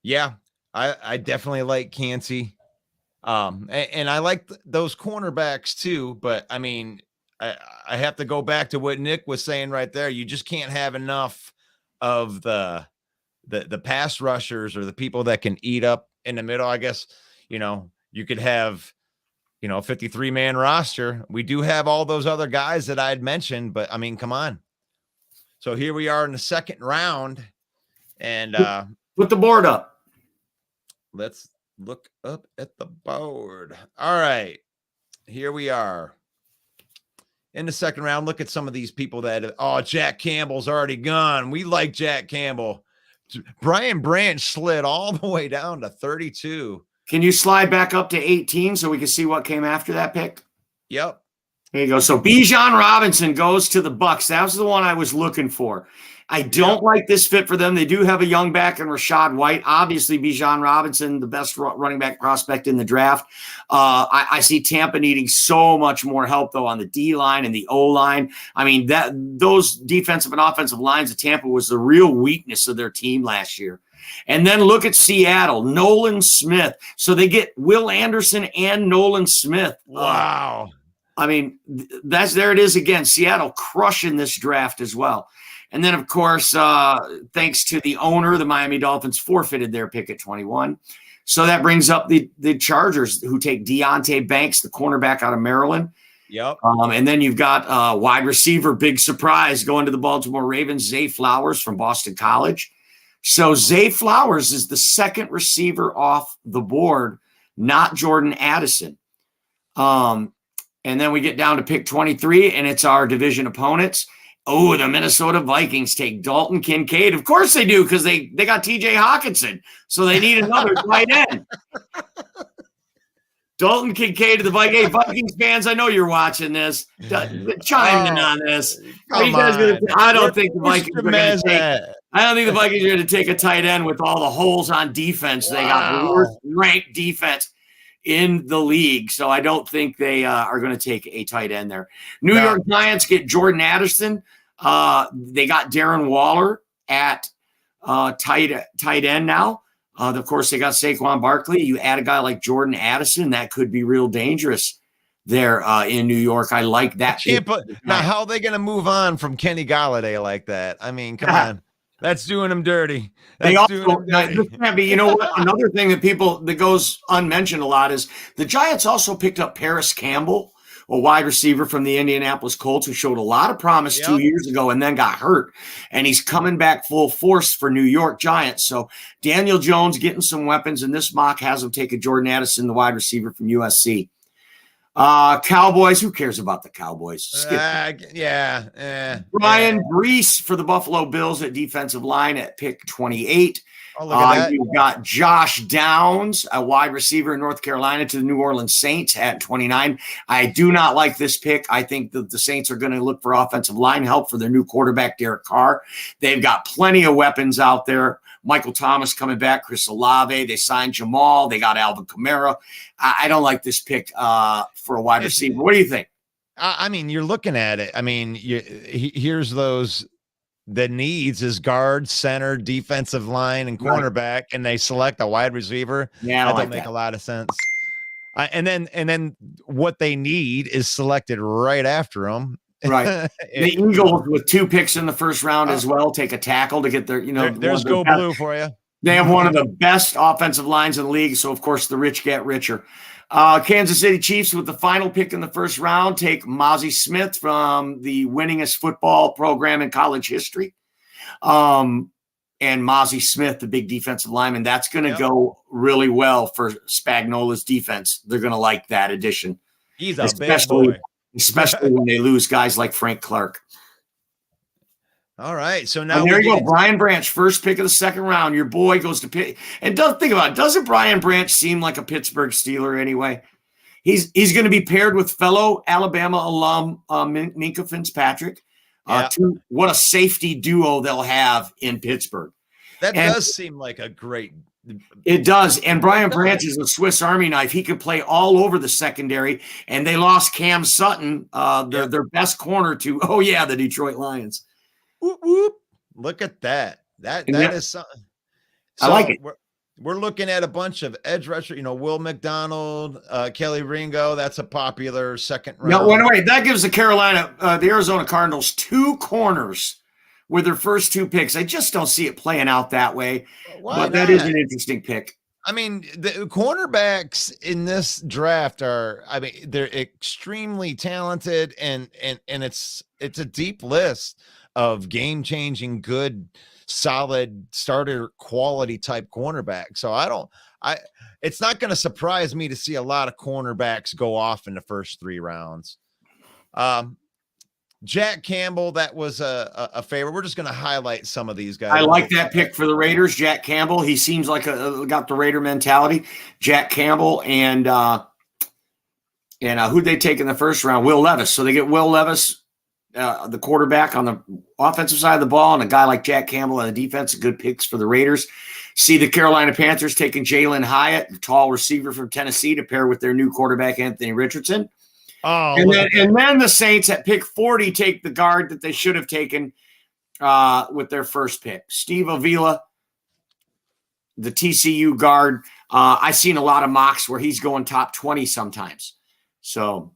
S2: Yeah, I definitely like Cansey. And I like those cornerbacks too. But, I mean, I have to go back to what Nick was saying right there. You just can't have enough of the pass rushers or the people that can eat up in the middle. I guess, you could have, a 53-man roster. We do have all those other guys that I had mentioned, but I mean, come on. So here we are in the second round, and
S3: Put the board up.
S2: let's look up at the board. All right, here we are in the second round. Look at some of these people that, Jack Campbell's already gone. We like Jack Campbell. Brian Branch slid all the way down to 32.
S3: Can you slide back up to 18 so we can see what came after that pick?
S2: Yep.
S3: There you go. So Bijan Robinson goes to the Bucks. That was the one I was looking for. I don't like this fit for them. They do have a young back in Rachaad White. Obviously, Bijan Robinson, the best running back prospect in the draft. I see Tampa needing so much more help, though, on the D line and the O line. I mean, those defensive and offensive lines of Tampa was the real weakness of their team last year. And then look at Seattle, Nolan Smith. So they get Will Anderson and Nolan Smith.
S2: Wow.
S3: I mean, there it is again. Seattle crushing this draft as well. And then, of course, thanks to the owner, the Miami Dolphins forfeited their pick at 21. So that brings up the Chargers, who take Deonte Banks, the cornerback out of Maryland.
S2: Yep.
S3: And then you've got wide receiver, big surprise, going to the Baltimore Ravens, Zay Flowers from Boston College. So Zay Flowers is the second receiver off the board, not Jordan Addison. And then we get down to pick 23, and it's our division opponents. Oh, the Minnesota Vikings take Dalton Kincaid. Of course they do, because they got TJ Hawkinson. So they need another tight end. Dalton Kincaid to the Vikings. Hey, Vikings fans, I know you're watching this. Chime in on this. I don't think the Vikings are going to take a tight end with all the holes on defense. They got the worst ranked defense in the league. So I don't think they are going to take a tight end there. New York Giants get Jordan Addison. They got Darren Waller at tight end now. Of course, they got Saquon Barkley. You add a guy like Jordan Addison, that could be real dangerous there in New York. I like that.
S2: Now, how are they going to move on from Kenny Golladay like that? I mean, come on. That's doing them dirty. You know what? Another thing that goes unmentioned a lot is the Giants also picked up Paris Campbell, a wide receiver from the Indianapolis Colts, who showed a lot of promise 2 years ago and then got hurt. And he's coming back full force for New York Giants. So Daniel Jones getting some weapons, and this mock has him take a Jordan Addison, the wide receiver from USC. Cowboys, who cares about the Cowboys? Brian
S3: Brees for the Buffalo Bills at defensive line at pick 28.
S2: Oh, look at that.
S3: You've got Josh Downs, a wide receiver in North Carolina, to the New Orleans Saints at 29. I do not like this pick. I think that the Saints are going to look for offensive line help for their new quarterback, Derek Carr. They've got plenty of weapons out there. Michael Thomas coming back, Chris Olave. They signed Jamal. They got Alvin Kamara. I don't like this pick for a wide receiver. What do you think?
S2: I mean, you're looking at it. I mean, here's those. The needs is guard, center, defensive line, and cornerback, and they select a wide receiver.
S3: Yeah,
S2: that doesn't make a lot of sense. And then what they need is selected right after them.
S3: Right. The Eagles with 2 picks in the first round as well take a tackle to get their,
S2: there's Go Blue for you.
S3: They have one of the best offensive lines in the league. So of course the rich get richer. Kansas City Chiefs with the final pick in the first round take Mozzie Smith from the winningest football program in college history. And Mozzie Smith, the big defensive lineman, that's going to go really well for Spagnuolo's defense. They're going to like that addition.
S2: He's a big boy.
S3: Especially when they lose guys like Frank Clark.
S2: All right. So now
S3: there you go. Brian Branch, first pick of the second round. Your boy goes to Pitt. And think about it. Doesn't Brian Branch seem like a Pittsburgh Steeler anyway? He's going to be paired with fellow Alabama alum Minkah Fitzpatrick. What a safety duo they'll have in Pittsburgh.
S2: That does seem like a great.
S3: It does. And Brian Branch is a Swiss Army knife. He could play all over the secondary. And they lost Cam Sutton, their best corner, to, the Detroit Lions.
S2: Whoop, whoop. Look at that. That is something.
S3: I like it.
S2: We're looking at a bunch of edge rusher, Will McDonald, Kelly Ringo. That's a popular second round.
S3: No, wait. That gives the Arizona Cardinals 2 corners with their first 2 picks. I just don't see it playing out that way. But that is an interesting pick.
S2: I mean, the cornerbacks in this draft they're extremely talented, and it's a deep list. of game changing, good, solid starter quality type cornerback. So it's not going to surprise me to see a lot of cornerbacks go off in the first 3 rounds. Jack Campbell, that was a favorite. We're just going to highlight some of these guys.
S3: I like that pick for the Raiders, Jack Campbell. He seems like got the Raider mentality. Jack Campbell and who'd they take in the first round? Will Levis. So they get Will Levis, the quarterback on the offensive side of the ball, and a guy like Jack Campbell on the defense. Good picks for the Raiders. See the Carolina Panthers taking Jalen Hyatt, the tall receiver from Tennessee, to pair with their new quarterback, Anthony Richardson.
S2: Oh,
S3: and then the Saints at pick 40 take the guard that they should have taken with their first pick. Steve Avila, the TCU guard. I've seen a lot of mocks where he's going top 20 sometimes. So,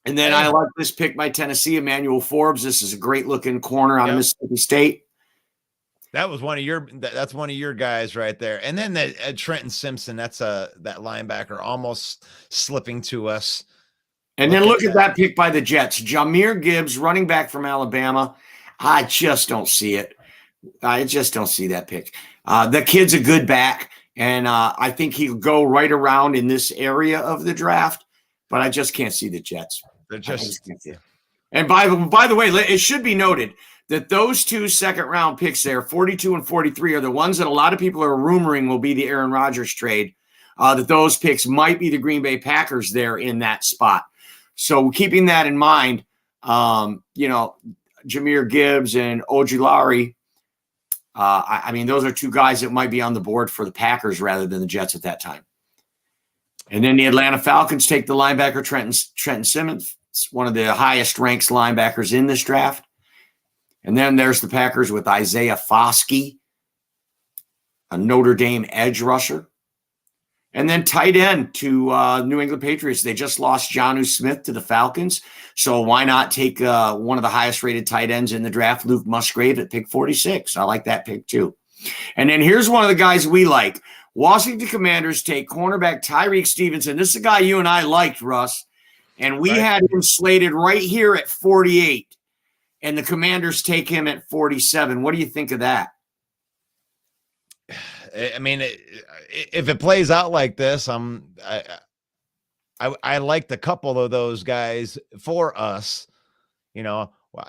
S3: and then I like this pick by Tennessee, Emmanuel Forbes. This is a great looking corner out of Mississippi State.
S2: That was that's one of your guys right there. And then that Trenton Simpson, that's that linebacker almost slipping to us.
S3: And then look at that pick by the Jets. Jahmyr Gibbs, running back from Alabama. I just don't see it. I just don't see that pick. The kid's a good back, and I think he'll go right around in this area of the draft, but I just can't see the Jets.
S2: They're just
S3: can't see it. And by the way, it should be noted that those 2 second-round picks there, 42 and 43, are the ones that a lot of people are rumoring will be the Aaron Rodgers trade, that those picks might be the Green Bay Packers there in that spot. So keeping that in mind, Jahmyr Gibbs and Ojulari, I mean, those are 2 guys that might be on the board for the Packers rather than the Jets at that time. And then the Atlanta Falcons take the linebacker Trenton Simmons, one of the highest ranked linebackers in this draft. And then there's the Packers with Isaiah Foskey, a Notre Dame edge rusher. And then tight end to New England Patriots. They just lost Jonnu Smith to the Falcons. So why not take one of the highest rated tight ends in the draft, Luke Musgrave at pick 46. I like that pick too. And then here's one of the guys we like. Washington Commanders take cornerback Tyreek Stevenson. This is a guy you and I liked, Russ. And we had him slated right here at 48. And the Commanders take him at 47. What do you think of that?
S2: I mean, if it plays out like this, I liked a couple of those guys for us.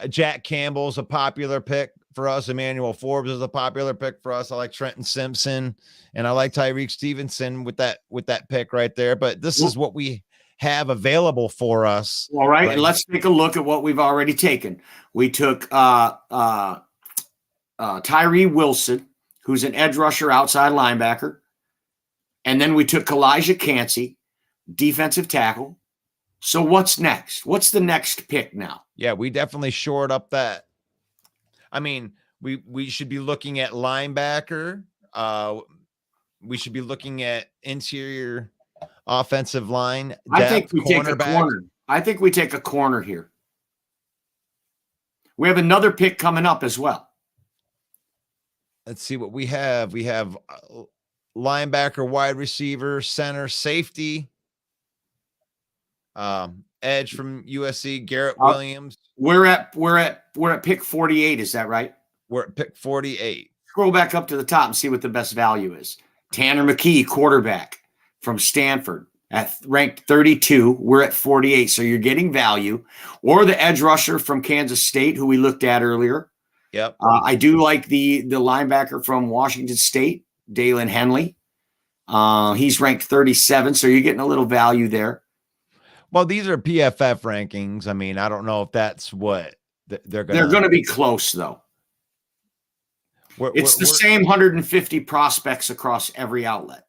S2: Jack Campbell's a popular pick for us. Emmanuel Forbes is a popular pick for us. I like Trenton Simpson, and I like Tyreek Stevenson with that pick right there. But this is what we have available for us.
S3: All right, and let's take a look at what we've already taken. We took Tyree Wilson, who's an edge rusher, outside linebacker. And then we took Elijah Cansey, defensive tackle. So what's next? What's the next pick now?
S2: Yeah, we definitely shored up that. I mean, we should be looking at linebacker. We should be looking at interior offensive line. Depth,
S3: I think we take a corner. I think we take a corner here. We have another pick coming up as well.
S2: Let's see what we have. We have linebacker, wide receiver, center, safety, edge from USC, Garrett Williams.
S3: We're at pick 48. Is that right?
S2: We're at pick 48.
S3: Scroll back up to the top and see what the best value is. Tanner McKee, quarterback from Stanford, at ranked 32. We're at 48. So you're getting value. Or the edge rusher from Kansas State, who we looked at earlier.
S2: Yep.
S3: I do like the linebacker from Washington State, Dalen Henley. He's ranked 37, so you're getting a little value there.
S2: Well, these are PFF rankings. I mean, I don't know if that's what they're going to.
S3: They're going to be close, though. It's the same 150 prospects across every outlet.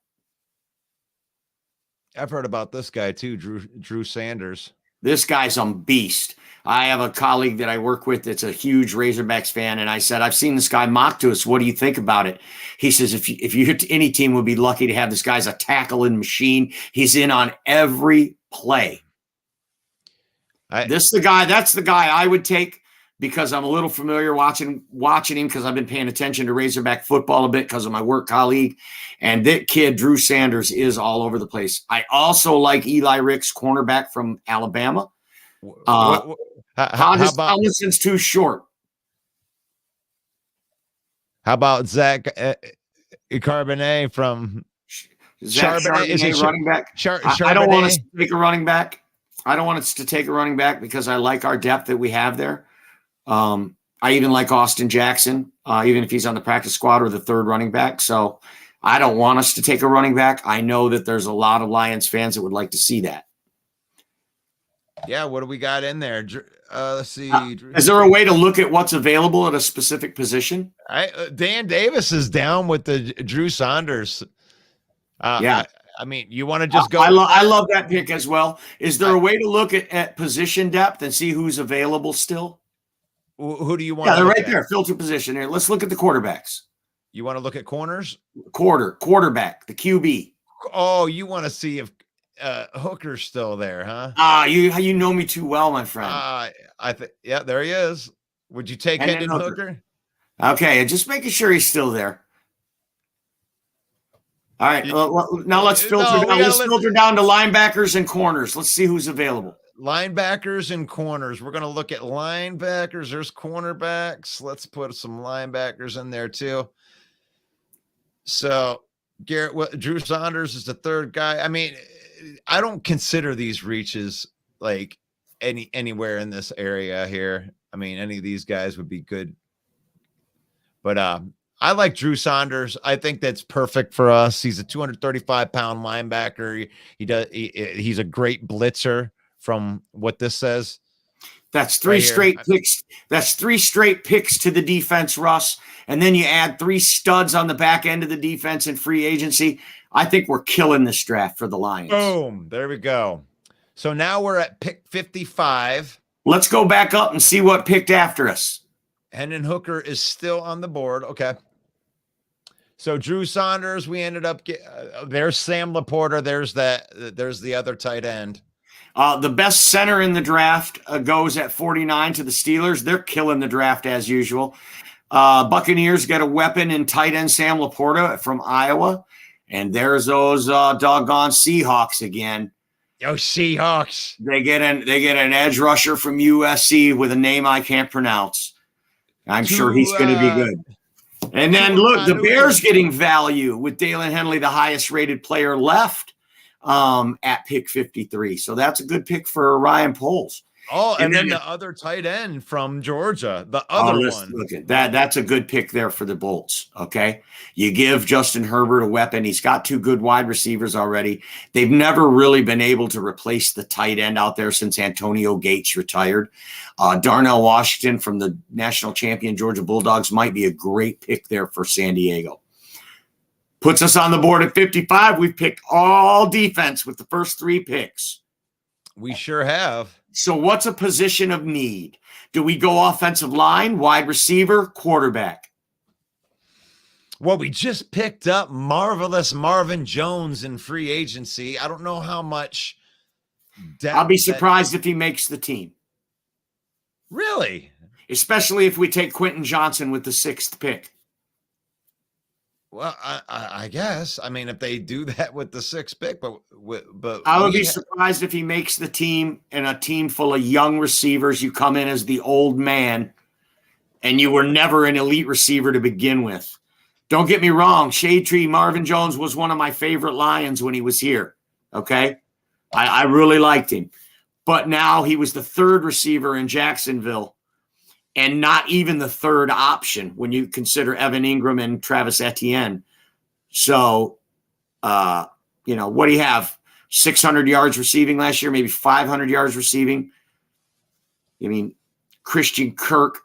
S2: I've heard about this guy too, Drew Sanders.
S3: This guy's a beast. I have a colleague that I work with that's a huge Razorbacks fan, and I said, I've seen this guy mock to us. What do you think about it? He says, if you hit any team would be lucky to have this guy's a tackling machine. He's in on every play. That's the guy I would take because I'm a little familiar watching him because I've been paying attention to Razorback football a bit because of my work colleague. And that kid, Drew Sanders, is all over the place. I also like Eli Ricks, cornerback from Alabama.
S2: How about
S3: Tomlinson's too short.
S2: How about Zach Charbonnet from
S3: Zach
S2: Charbonnet? Is it
S3: Charbonnet, running back.
S2: Charbonnet?
S3: I don't want us to take a running back. I don't want us to take a running back because I like our depth that we have there. I even like Austin Jackson, even if he's on the practice squad or the third running back. So I don't want us to take a running back. I know that there's a lot of Lions fans that would like to see that.
S2: Yeah, what do we got in there? Let's see.
S3: Is there a way to look at what's available at a specific position?
S2: Dan Davis is down with the Drew Saunders.
S3: Yeah.
S2: I mean, you want to just go.
S3: I love that pick as well. Is there a way to look at position depth and see who's available still?
S2: Who do you want?
S3: Yeah, they're right there. Filter position here. Let's look at the quarterbacks.
S2: You want to look at corners?
S3: Quarterback, the QB.
S2: Oh, you want to see if Hooker's still there, huh?
S3: You know me too well, my friend.
S2: I think there he is. Would you take Hendon Hooker?
S3: Okay, and just making sure he's still there. All right, now let's filter down. Let's filter down to linebackers and corners. Let's see who's available.
S2: Linebackers and corners. We're going to look at linebackers. There's cornerbacks. Let's put some linebackers in there too. So Garrett, Drew Saunders is the third guy. I mean, I don't consider these reaches like anywhere in this area here. I mean, any of these guys would be good, but I like Drew Saunders. I think that's perfect for us. He's a 235-pound linebacker. He's a great blitzer. From what this says,
S3: that's three straight picks. That's 3 straight picks to the defense, Russ. And then you add 3 studs on the back end of the defense in free agency. I think we're killing this draft for the Lions.
S2: Boom. There we go. So now we're at pick 55.
S3: Let's go back up and see what picked after us.
S2: Hendon Hooker is still on the board. Okay. So Drew Saunders, we ended up there's Sam Laporta. There's the other tight end.
S3: The best center in the draft goes at 49 to the Steelers. They're killing the draft as usual. Buccaneers get a weapon in tight end Sam Laporta from Iowa. And there's those doggone Seahawks again.
S2: Yo, Seahawks.
S3: They get an edge rusher from USC with a name I can't pronounce. I'm sure he's going to be good. And then look, the Bears getting value with Dalen Henley, the highest rated player left. At pick 53. So that's a good pick for Ryan Poles.
S2: Oh, and then the other tight end from Georgia, the other one.
S3: Look at that. That's a good pick there for the Bolts. Okay. You give Justin Herbert a weapon. He's got 2 good wide receivers already. They've never really been able to replace the tight end out there since Antonio Gates retired. Darnell Washington from the national champion Georgia Bulldogs might be a great pick there for San Diego. Puts us on the board at 55. We've picked all defense with the first 3 picks.
S2: We sure have.
S3: So what's a position of need? Do we go offensive line, wide receiver, quarterback?
S2: Well, we just picked up marvelous Marvin Jones in free agency. I don't know how much.
S3: I'll be surprised if he makes the team.
S2: Really?
S3: Especially if we take Quentin Johnson with the 6th pick.
S2: Well, I guess. I mean, if they do that with the 6th pick, but
S3: I would be surprised if he makes the team in a team full of young receivers. You come in as the old man, and you were never an elite receiver to begin with. Don't get me wrong. Shade Tree Marvin Jones was one of my favorite Lions when he was here. Okay, I really liked him, but now he was the 3rd receiver in Jacksonville. And not even the 3rd option when you consider Evan Ingram and Travis Etienne. So, what do you have? 600 yards receiving last year, maybe 500 yards receiving. I mean, Christian Kirk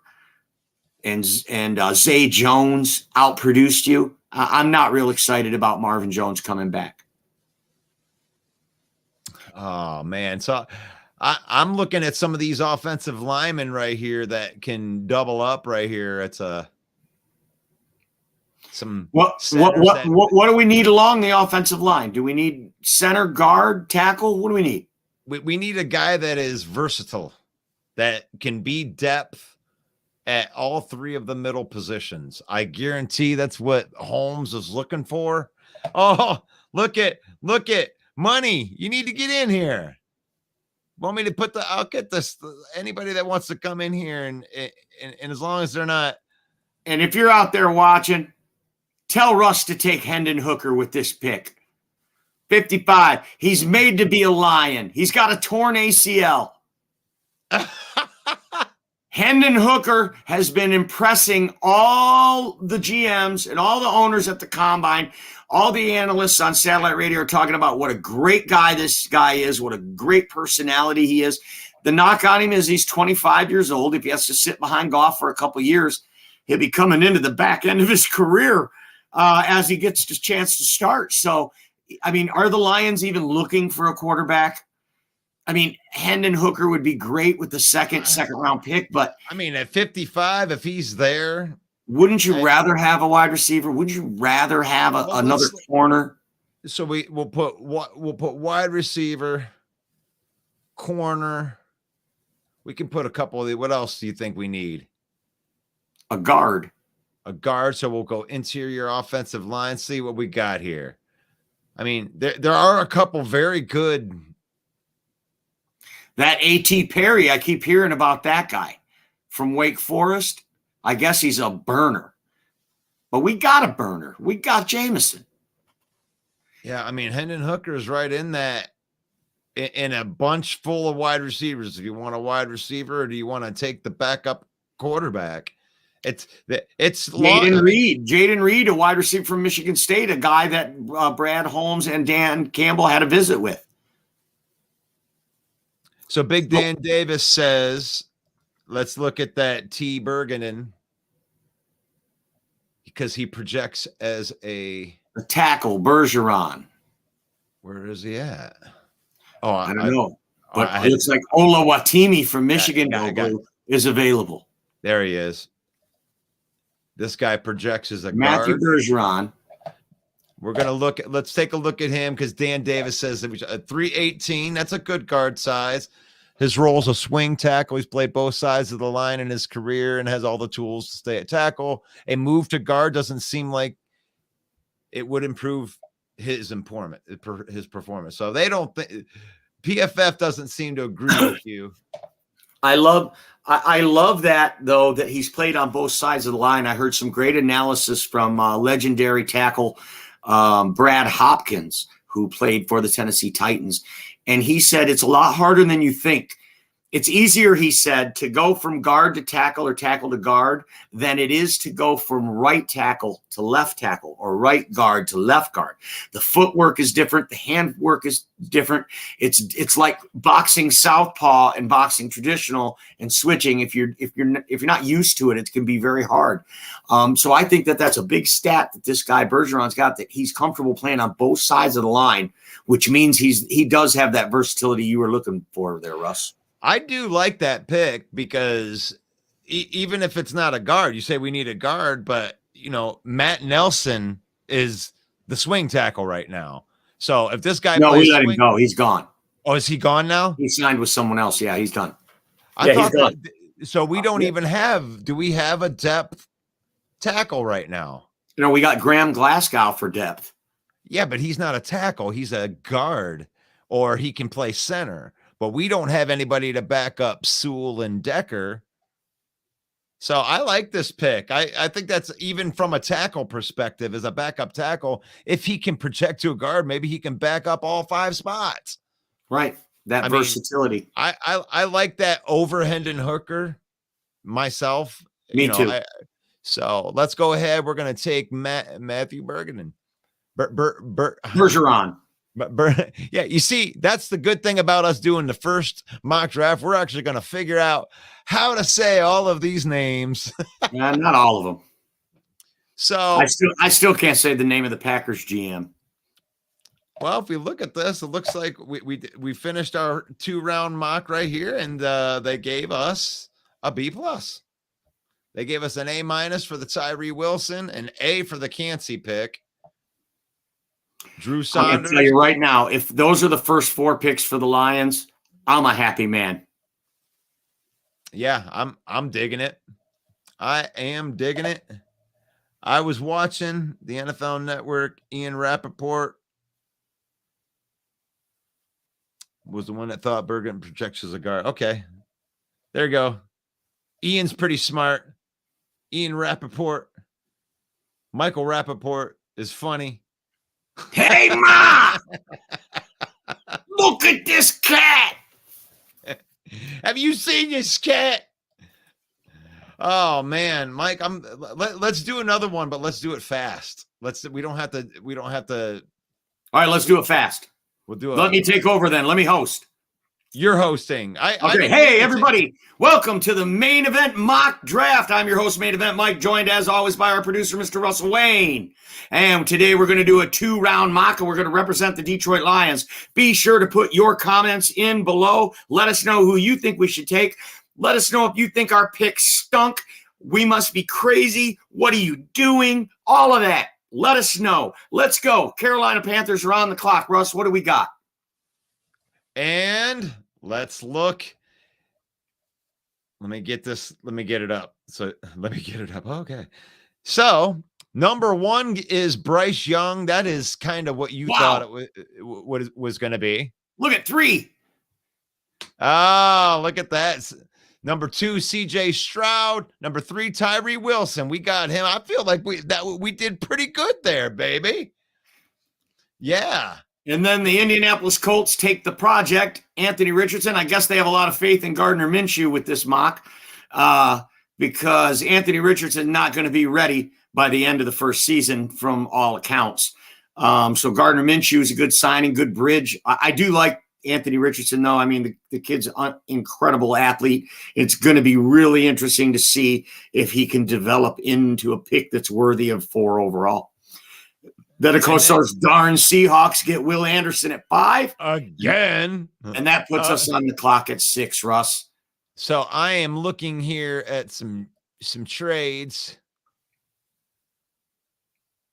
S3: and Zay Jones outproduced you. I'm not real excited about Marvin Jones coming back.
S2: Oh, man. So I'm looking at some of these offensive linemen right here that can double up right here. It's
S3: what do we need along the offensive line? Do we need center, guard, tackle? What do we need?
S2: We need a guy that is versatile, that can be depth at all 3 of the middle positions. I guarantee that's what Holmes is looking for. Oh, look at money. You need to get in here. Want me to I'll get this, anybody that wants to come in here and as long as they're not
S3: And if you're out there watching, tell Russ to take Hendon Hooker with this pick. 55. He's made to be a Lion. He's got a torn ACL. Hendon Hooker has been impressing all the GMs and all the owners at the combine. All the analysts on satellite radio are talking about what a great guy this guy is, what a great personality he is. The knock on him is he's 25 years old. If he has to sit behind Goff for a couple of years, he'll be coming into the back end of his career as he gets the chance to start. So, I mean, are the Lions even looking for a quarterback? I mean, Hendon Hooker would be great with the second round pick, but
S2: I mean, at 55, if he's there,
S3: wouldn't you rather have a wide receiver? Wouldn't you rather have another corner?
S2: So we'll put wide receiver, corner. We can put a couple of the. What else do you think we need?
S3: A guard.
S2: A guard. So we'll go interior offensive line. See what we got here. I mean, there are a couple very good.
S3: That A.T. Perry, I keep hearing about that guy from Wake Forest. I guess he's a burner. But we got a burner. We got Jameson.
S2: Yeah, I mean, Hendon Hooker is right in that, in a bunch full of wide receivers. If you want a wide receiver, or do you want to take the backup quarterback? It's
S3: Jaden Reed, a wide receiver from Michigan State, a guy that Brad Holmes and Dan Campbell had a visit with.
S2: So Big Dan Davis says, let's look at that T. Bergeron, because he projects as a
S3: tackle, Bergeron.
S2: Where is he at? Oh,
S3: I don't know. But it looks like Ola Watimi from Michigan is available.
S2: There he is. This guy projects as a
S3: Matthew
S2: guard.
S3: Bergeron.
S2: We're going to let's take a look at him, because Dan Davis says that a 318. That's a good guard size. His role is a swing tackle. He's played both sides of the line in his career and has all the tools to stay at tackle. A move to guard doesn't seem like it would improve his performance. So they don't think PFF doesn't seem to agree with you.
S3: I love that, though, that he's played on both sides of the line. I heard some great analysis from legendary tackle Brad Hopkins, who played for the Tennessee Titans. And he said it's a lot harder than you think. It's easier, he said, to go from guard to tackle or tackle to guard than it is to go from right tackle to left tackle or right guard to left guard. The footwork is different. The handwork is different. It's like boxing southpaw and boxing traditional and switching. If you're not used to it, it can be very hard. So I think that's a big stat that this guy Bergeron's got, that he's comfortable playing on both sides of the line, which means he does have that versatility you were looking for there, Russ.
S2: I do like that pick, because even if it's not a guard, you say we need a guard, but Matt Nelson is the swing tackle right now. So if this guy
S3: we let him go. He's gone.
S2: Oh, is he gone now?
S3: He signed with someone else. Yeah, he's done.
S2: I thought so we don't even do we have a depth tackle right now?
S3: We got Graham Glasgow for depth.
S2: Yeah, but he's not a tackle. He's a guard, or he can play center. But we don't have anybody to back up Sewell and Decker. So I like this pick. I think that's, even from a tackle perspective, as a backup tackle, if he can project to a guard, maybe he can back up all 5 spots.
S3: Right. That versatility.
S2: I like that over Hendon Hooker myself.
S3: Me too.
S2: So let's go ahead. We're going to take Matthew Bergeron.
S3: Bergeron.
S2: Yeah, you see, that's the good thing about us doing the first mock draft. We're actually going to figure out how to say all of these names.
S3: Yeah, not all of them.
S2: So
S3: I still can't say the name of the Packers GM.
S2: Well, if we look at this, it looks like we finished our 2-round mock right here, and they gave us a B+. They gave us an A- for the Tyree Wilson, an A for the Cansey pick. Drew Saunders.
S3: I'm going to tell you right now, if those are the first 4 picks for the Lions, I'm a happy man.
S2: Yeah, I'm digging it. I am digging it. I was watching the NFL Network. Ian Rappaport was the one that thought Bergeron projects as a guard. Okay, there you go. Ian's pretty smart. Ian Rappaport, Michael Rappaport is funny.
S3: Hey, Ma! Look at this cat.
S2: Have you seen this cat? Oh man, Mike, let's do another one, but let's do it fast. We don't have to.
S3: All right, let's do it fast.
S2: We'll do it.
S3: Let me take over then. Let me host.
S2: You're hosting.
S3: Okay. Hey, everybody. Welcome to the main event mock draft. I'm your host, Main Event Mike, joined as always by our producer, Mr. Russell Wayne. And today we're going to do a 2-round mock, and we're going to represent the Detroit Lions. Be sure to put your comments in below. Let us know who you think we should take. Let us know if you think our pick stunk. We must be crazy. What are you doing? All of that. Let us know. Let's go. Carolina Panthers are on the clock. Russ, what do we got?
S2: And let's look. Let me get it up. Okay. So number 1 is Bryce Young. That is kind of what you thought it was going to be.
S3: Look at 3.
S2: Oh, look at that. Number 2, CJ Stroud. Number 3, Tyree Wilson. We got him. I feel like we did pretty good there, baby. Yeah.
S3: And then the Indianapolis Colts take the project, Anthony Richardson. I guess they have a lot of faith in Gardner Minshew with this mock because Anthony Richardson not going to be ready by the end of the first season from all accounts. So Gardner Minshew is a good signing, good bridge. I do like Anthony Richardson, though. I mean, the kid's an incredible athlete. It's going to be really interesting to see if he can develop into a pick that's worthy of 4 overall. Then, of course, those darn Seahawks get Will Anderson at 5.
S2: Again.
S3: And that puts us on the clock at 6, Russ.
S2: So I am looking here at some trades.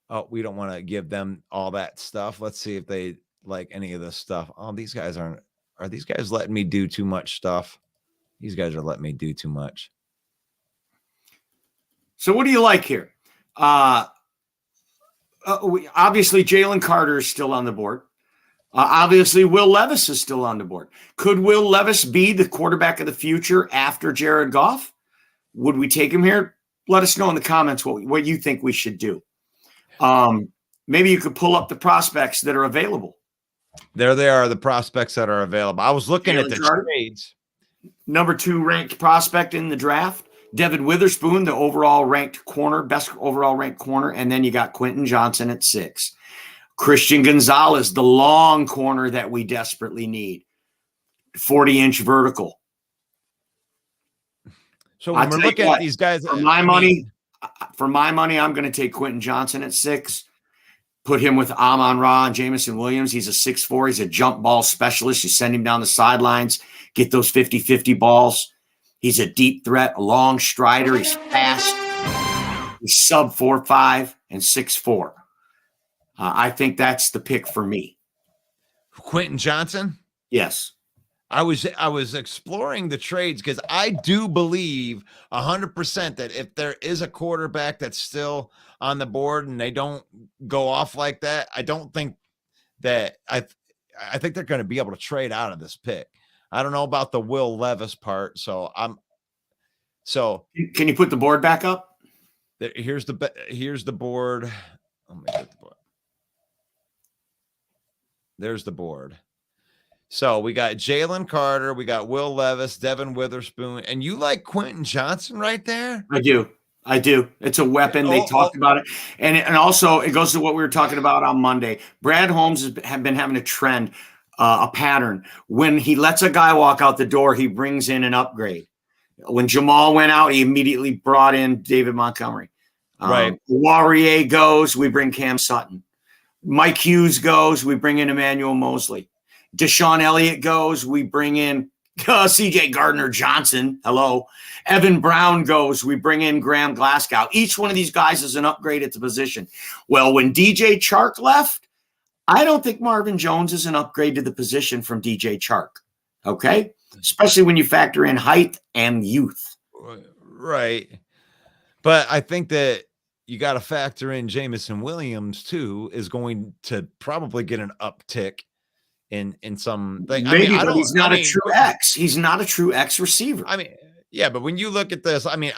S2: Oh, we don't want to give them all that stuff. Let's see if they like any of this stuff. Oh, these guys are these guys letting me do too much stuff? These guys are letting me do too much.
S3: So what do you like here? Obviously, Jalen Carter is still on the board. Obviously, Will Levis is still on the board. Could Will Levis be the quarterback of the future after Jared Goff? Would we take him here? Let us know in the comments what you think we should do. Maybe you could pull up the prospects that are available.
S2: There they are, the prospects that are available. I was looking at the trades.
S3: Number 2 ranked prospect in the draft. Devin Witherspoon, the overall ranked corner, best overall ranked corner. And then you got Quentin Johnson at 6. Christian Gonzalez, the long corner that we desperately need. 40-inch vertical.
S2: So when we're looking at these guys,
S3: for my money, I'm going to take Quentin Johnson at 6. Put him with Amon-Ra and Jameson Williams. He's a 6'4". He's a jump ball specialist. You send him down the sidelines, get those 50-50 balls. He's a deep threat, a long strider. He's fast. He's sub 4'5" and 6'4". I think that's the pick for me.
S2: Quentin Johnson?
S3: Yes.
S2: I was exploring the trades because I do believe 100% that if there is a quarterback that's still on the board and they don't go off like that, I don't think that I think they're going to be able to trade out of this pick. I don't know about the Will Levis part, so
S3: can you put the board back up?
S2: Here's the board. Let me get the board. There's the board. So we got Jalen Carter, we got Will Levis, Devin Witherspoon, and you like Quentin Johnson right there?
S3: I do. It's a weapon. They talked about it. And also it goes to what we were talking about on Monday. Brad Holmes has been having a trend, a pattern. When he lets a guy walk out the door, he brings in an upgrade. When Jamal went out, he immediately brought in David Montgomery.
S2: Right.
S3: Warrior goes, we bring Cam Sutton. Mike Hughes goes, we bring in Emmanuel Mosley. Deshaun Elliott goes, we bring in CJ Gardner-Johnson. Hello. Evan Brown goes, we bring in Graham Glasgow. Each one of these guys is an upgrade at the position. Well, when DJ Chark left, I don't think Marvin Jones is an upgrade to the position from DJ Chark. Okay? Especially when you factor in height and youth.
S2: Right. But I think that you got to factor in Jameson Williams too is going to probably get an uptick in some thing.
S3: Maybe, but he's not a true X. He's not a true X receiver.
S2: I mean, yeah, but when you look at this, I mean,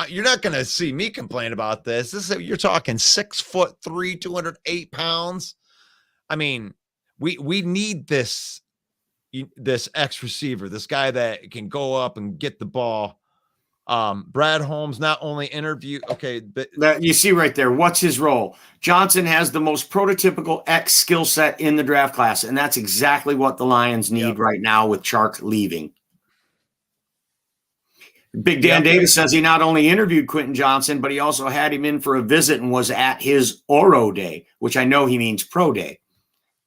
S2: you're not going to see me complain about this. You're talking 6'3", 208 pounds. I mean, we need this X receiver, this guy that can go up and get the ball. Brad Holmes not only interviewed, but
S3: that you see right there, what's his role? Johnson has the most prototypical X skill set in the draft class, and that's exactly what the Lions need right now with Chark leaving. Big Dan Davis says he not only interviewed Quentin Johnson, but he also had him in for a visit and was at his Oro Day, which I know he means Pro Day,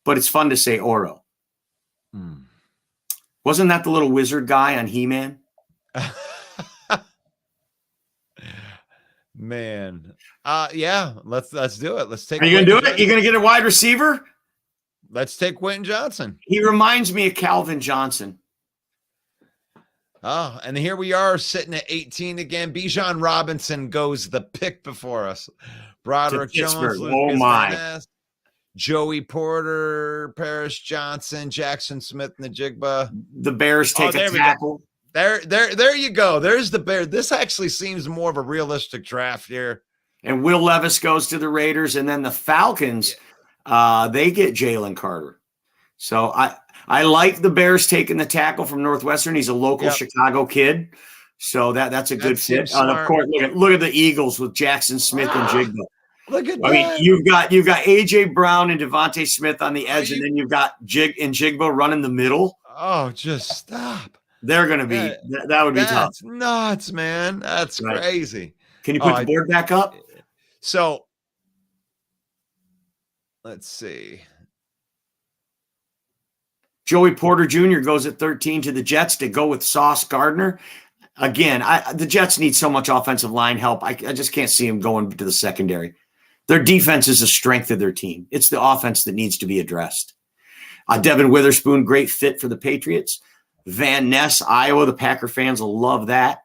S3: but it's fun to say Oro. Wasn't that the little wizard guy on He-Man?
S2: Man, yeah, let's do it. Let's take.
S3: Are you gonna do it? You're gonna get a wide receiver?
S2: Let's take Quentin Johnson.
S3: He reminds me of Calvin Johnson.
S2: Oh, and here we are sitting at 18 again. Bijan Robinson goes the pick before us. Broderick Jones,
S3: oh my,
S2: Joey Porter, Paris Johnson, Jackson Smith, Najigba.
S3: The Bears take a tackle.
S2: There you go. There's the Bear. This actually seems more of a realistic draft here.
S3: And Will Levis goes to the Raiders, and then the Falcons, they get Jalen Carter. So I like the Bears taking the tackle from Northwestern. He's a local Chicago kid, so that's a good fit. And of course, look at the Eagles with Jackson Smith and Jigba.
S2: Look at that.
S3: I mean, you've got AJ Brown and Devontae Smith on the edge, and then you've got Jigba running the middle.
S2: Oh, just stop.
S3: They're going to be that would be tough.
S2: That's nuts, man. That's crazy.
S3: Can you put the board back up?
S2: So let's see.
S3: Joey Porter Jr. goes at 13 to the Jets to go with Sauce Gardner. Again, the Jets need so much offensive line help. I just can't see him going to the secondary. Their defense is the strength of their team. It's the offense that needs to be addressed. Devin Witherspoon, great fit for the Patriots. Van Ness, Iowa, the Packer fans will love that.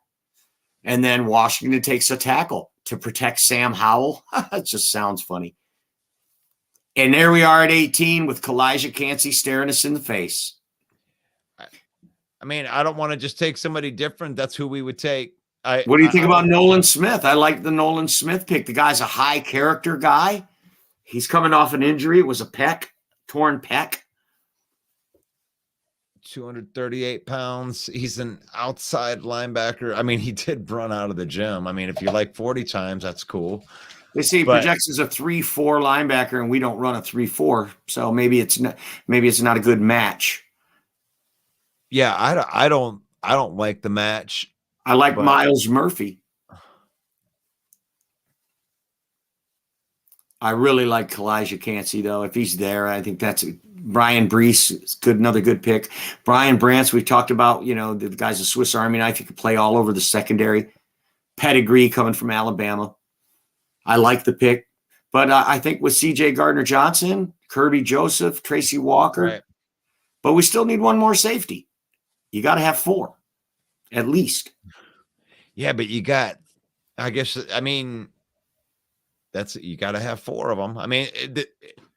S3: And then Washington takes a tackle to protect Sam Howell. It just sounds funny. And there we are at 18 with Kalijah Kancey staring us in the face.
S2: I mean, I don't want to just take somebody different. That's who we would take.
S3: What do you think about Nolan Smith? I like the Nolan Smith pick. The guy's a high character guy. He's coming off an injury. It was a torn pec.
S2: 238 pounds. He's an outside linebacker. I mean, he did run out of the gym. I mean, if you like 40 times, that's cool.
S3: They say he projects as a 3-4 linebacker, and we don't run a 3-4, so maybe it's not a good match.
S2: Yeah, I don't like the match.
S3: I like Miles Murphy. I really like Kalijah Kancey, though. If he's there, I think that's Brian Brees is good, another good pick. Brian Brantz, we talked about, the guy's a Swiss Army knife. He could play all over the secondary. Pedigree coming from Alabama. I like the pick. But I think with C.J. Gardner-Johnson, Kirby Joseph, Tracy Walker, but we still need one more safety. You got to have 4, at least.
S2: Yeah, but you got, you got to have 4 of them. I mean,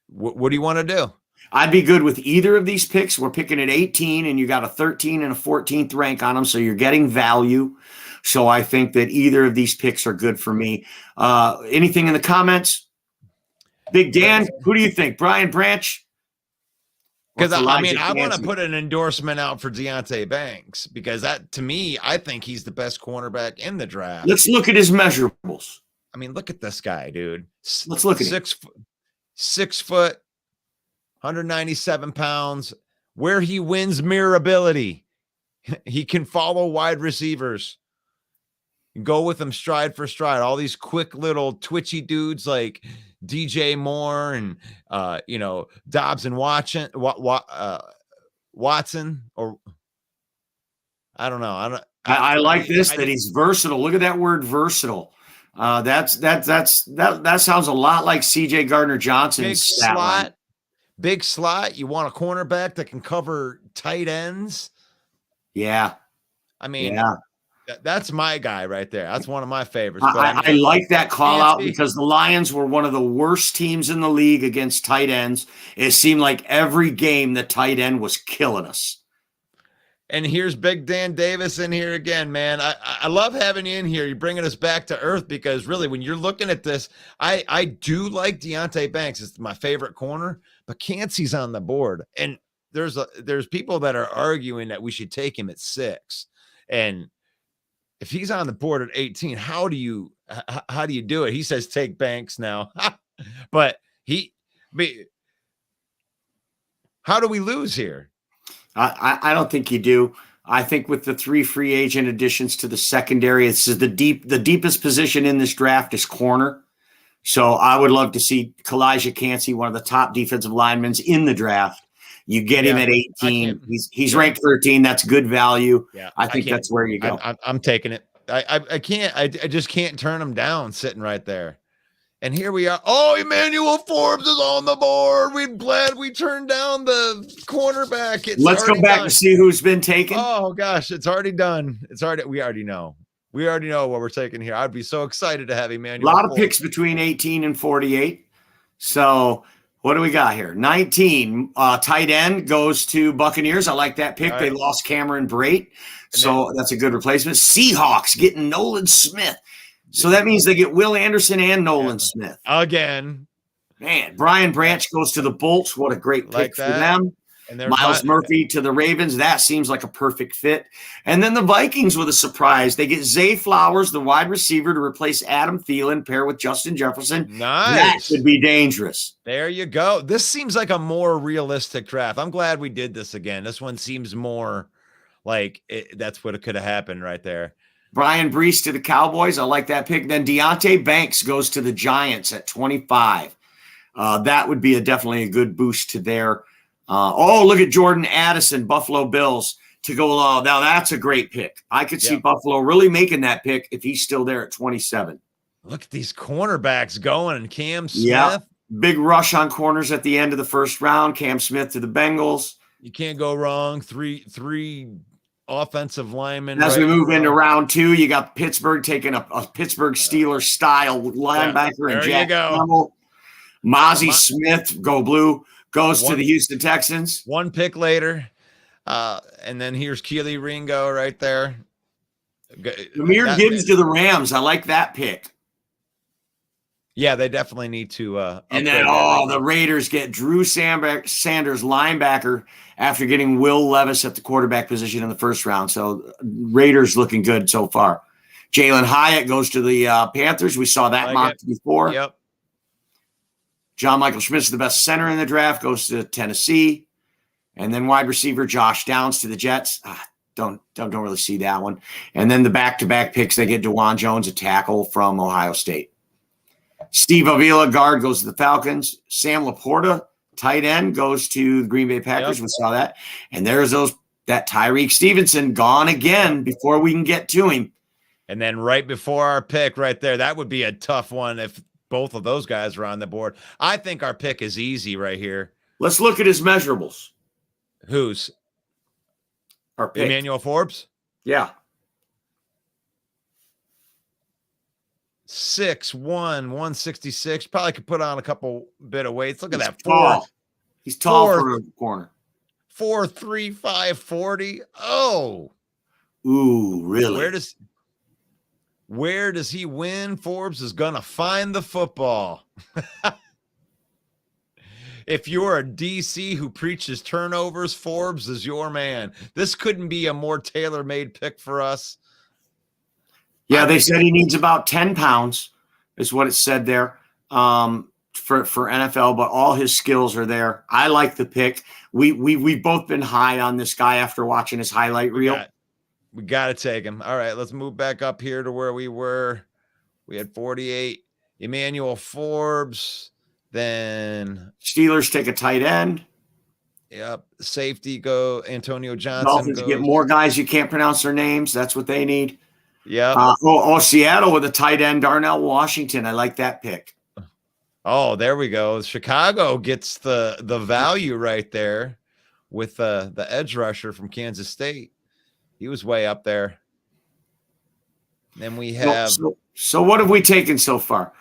S2: what do you want to do?
S3: I'd be good with either of these picks. We're picking at 18, and you got a 13 and a 14th rank on them, so you're getting value. So I think that either of these picks are good for me. Anything in the comments? Big Dan, who do you think? Brian Branch?
S2: Because I want to put an endorsement out for Deonte Banks, because that, to me, I think he's the best cornerback in the draft.
S3: Let's look at his measurables.
S2: I mean, look at this guy, dude.
S3: Let's look at
S2: 6 foot, 197 pounds. Where he wins mirror ability. He can follow wide receivers. Go with them stride for stride. All these quick little twitchy dudes like DJ Moore and Dobbs and Watson, or I don't know.
S3: I like this that he's versatile. Look at that word versatile. That sounds a lot like C.J. Gardner-Johnson's
S2: big slot. You want a cornerback that can cover tight ends.
S3: Yeah.
S2: I mean, that's my guy right there. That's one of my favorites.
S3: I like that call out because the Lions were one of the worst teams in the league against tight ends. It seemed like every game the tight end was killing us.
S2: And here's Big Dan Davis in here again, man. I love having you in here. You're bringing us back to earth because really, when you're looking at this, I do like Deonte Banks. It's my favorite corner, but Cansey's on the board. And there's people that are arguing that we should take him at 6. And if he's on the board at 18, how do you do it? He says take Banks now. But how do we lose here?
S3: I don't think you do. I think with the 3 free agent additions to the secondary, this is the deepest position in this draft is corner. So I would love to see Kalijah Cansey, one of the top defensive linemen in the draft. You get him at 18. He's ranked 13. That's good value. Yeah, I think that's where you go.
S2: I'm taking it. I can't. I just can't turn him down sitting right there. And here we are. Oh, Emmanuel Forbes is on the board. We're glad we turned down the cornerback.
S3: Let's go back and see who's been taken.
S2: Oh gosh, it's already done. We already know. We already know what we're taking here. I'd be so excited to have Emmanuel.
S3: A lot of picks between 18 and 48. So what do we got here? 19. Tight end goes to Buccaneers. I like that pick. Right. They lost Cameron Brate. So that's a good replacement. Seahawks getting Nolan Smith. So that means they get Will Anderson and Nolan Smith.
S2: Again.
S3: Man, Brian Branch goes to the Bolts. What a great pick for them. And Miles Murphy to the Ravens. That seems like a perfect fit. And then the Vikings with a surprise. They get Zay Flowers, the wide receiver, to replace Adam Thielen, pair with Justin Jefferson.
S2: Nice.
S3: That could be dangerous.
S2: There you go. This seems like a more realistic draft. I'm glad we did this again. This one seems more like that's what it could have happened right there.
S3: Brian Brees to the Cowboys. I like that pick. Then Deonte Banks goes to the Giants at 25. That would be definitely a good boost to their look at Jordan Addison, Buffalo Bills, to go along. Now, that's a great pick. I could see Buffalo really making that pick if he's still there at 27.
S2: Look at these cornerbacks going. And Cam Smith.
S3: Yeah, big rush on corners at the end of the first round. Cam Smith to the Bengals.
S2: You can't go wrong. Three offensive linemen.
S3: As we move into round 2, you got Pittsburgh taking a Pittsburgh Steelers style linebacker and Jack Campbell. Mozzie Smith, go blue, goes to the Houston Texans.
S2: One pick later. And then here's Keely Ringo right there.
S3: Jahmyr Gibbs to the Rams. I like that pick.
S2: Yeah, they definitely need to.
S3: And then, the Raiders get Drew Sanders, linebacker, after getting Will Levis at the quarterback position in the first round. So Raiders looking good so far. Jalen Hyatt goes to the Panthers. We saw that mocked before.
S2: Yep.
S3: John Michael Schmitz, the best center in the draft, goes to Tennessee. And then wide receiver Josh Downs to the Jets. Don't really see that one. And then the back-to-back picks, they get DeJuan Jones, a tackle from Ohio State. Steve Avila, guard, goes to the Falcons. Sam Laporta, tight end, goes to the Green Bay Packers. Yep. We saw that. And there's that Tyreek Stevenson gone again before we can get to him.
S2: And then right before our pick right there, that would be a tough one if both of those guys were on the board. I think our pick is easy right here.
S3: Let's look at his measurables.
S2: Who's?
S3: Our pick.
S2: Emmanuel Forbes?
S3: Yeah.
S2: 6'1", 166. Probably could put on a couple bit of weights. Look at that.
S3: He's tall for a corner.
S2: 4'3", 540. Oh.
S3: Ooh, really?
S2: Where does he win? Forbes is gonna find the football. If you're a DC who preaches turnovers, Forbes is your man. This couldn't be a more tailor-made pick for us.
S3: Yeah, they said he needs about 10 pounds, is what it said there for NFL, but all his skills are there. I like the pick. We've both been high on this guy after watching his highlight reel.
S2: We got to take him. All right, let's move back up here to where we were. We had 48. Emmanuel Forbes. Then
S3: Steelers take a tight end.
S2: Yep. Safety go Antonio Johnson.
S3: Dolphins get more guys you can't pronounce their names. That's what they need.
S2: Yeah.
S3: Seattle with a tight end, Darnell Washington. I like that pick.
S2: Oh, there we go. Chicago gets the value right there with the edge rusher from Kansas State. He was way up there. Then we have.
S3: So what have we taken so far?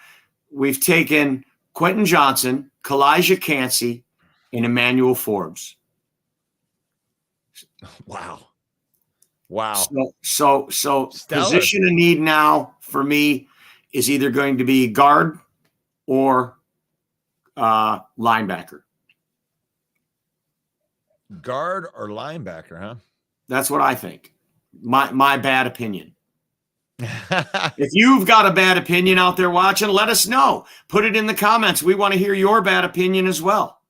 S3: We've taken Quentin Johnson, Kalijah Cansey, and Emmanuel Forbes.
S2: Wow. Wow.
S3: So
S2: Stellar.
S3: position of need now for me is either going to be guard or linebacker.
S2: Guard or linebacker, huh?
S3: That's what I think. My bad opinion. If you've got a bad opinion out there watching, let us know. Put it in the comments. We want to hear your bad opinion as well.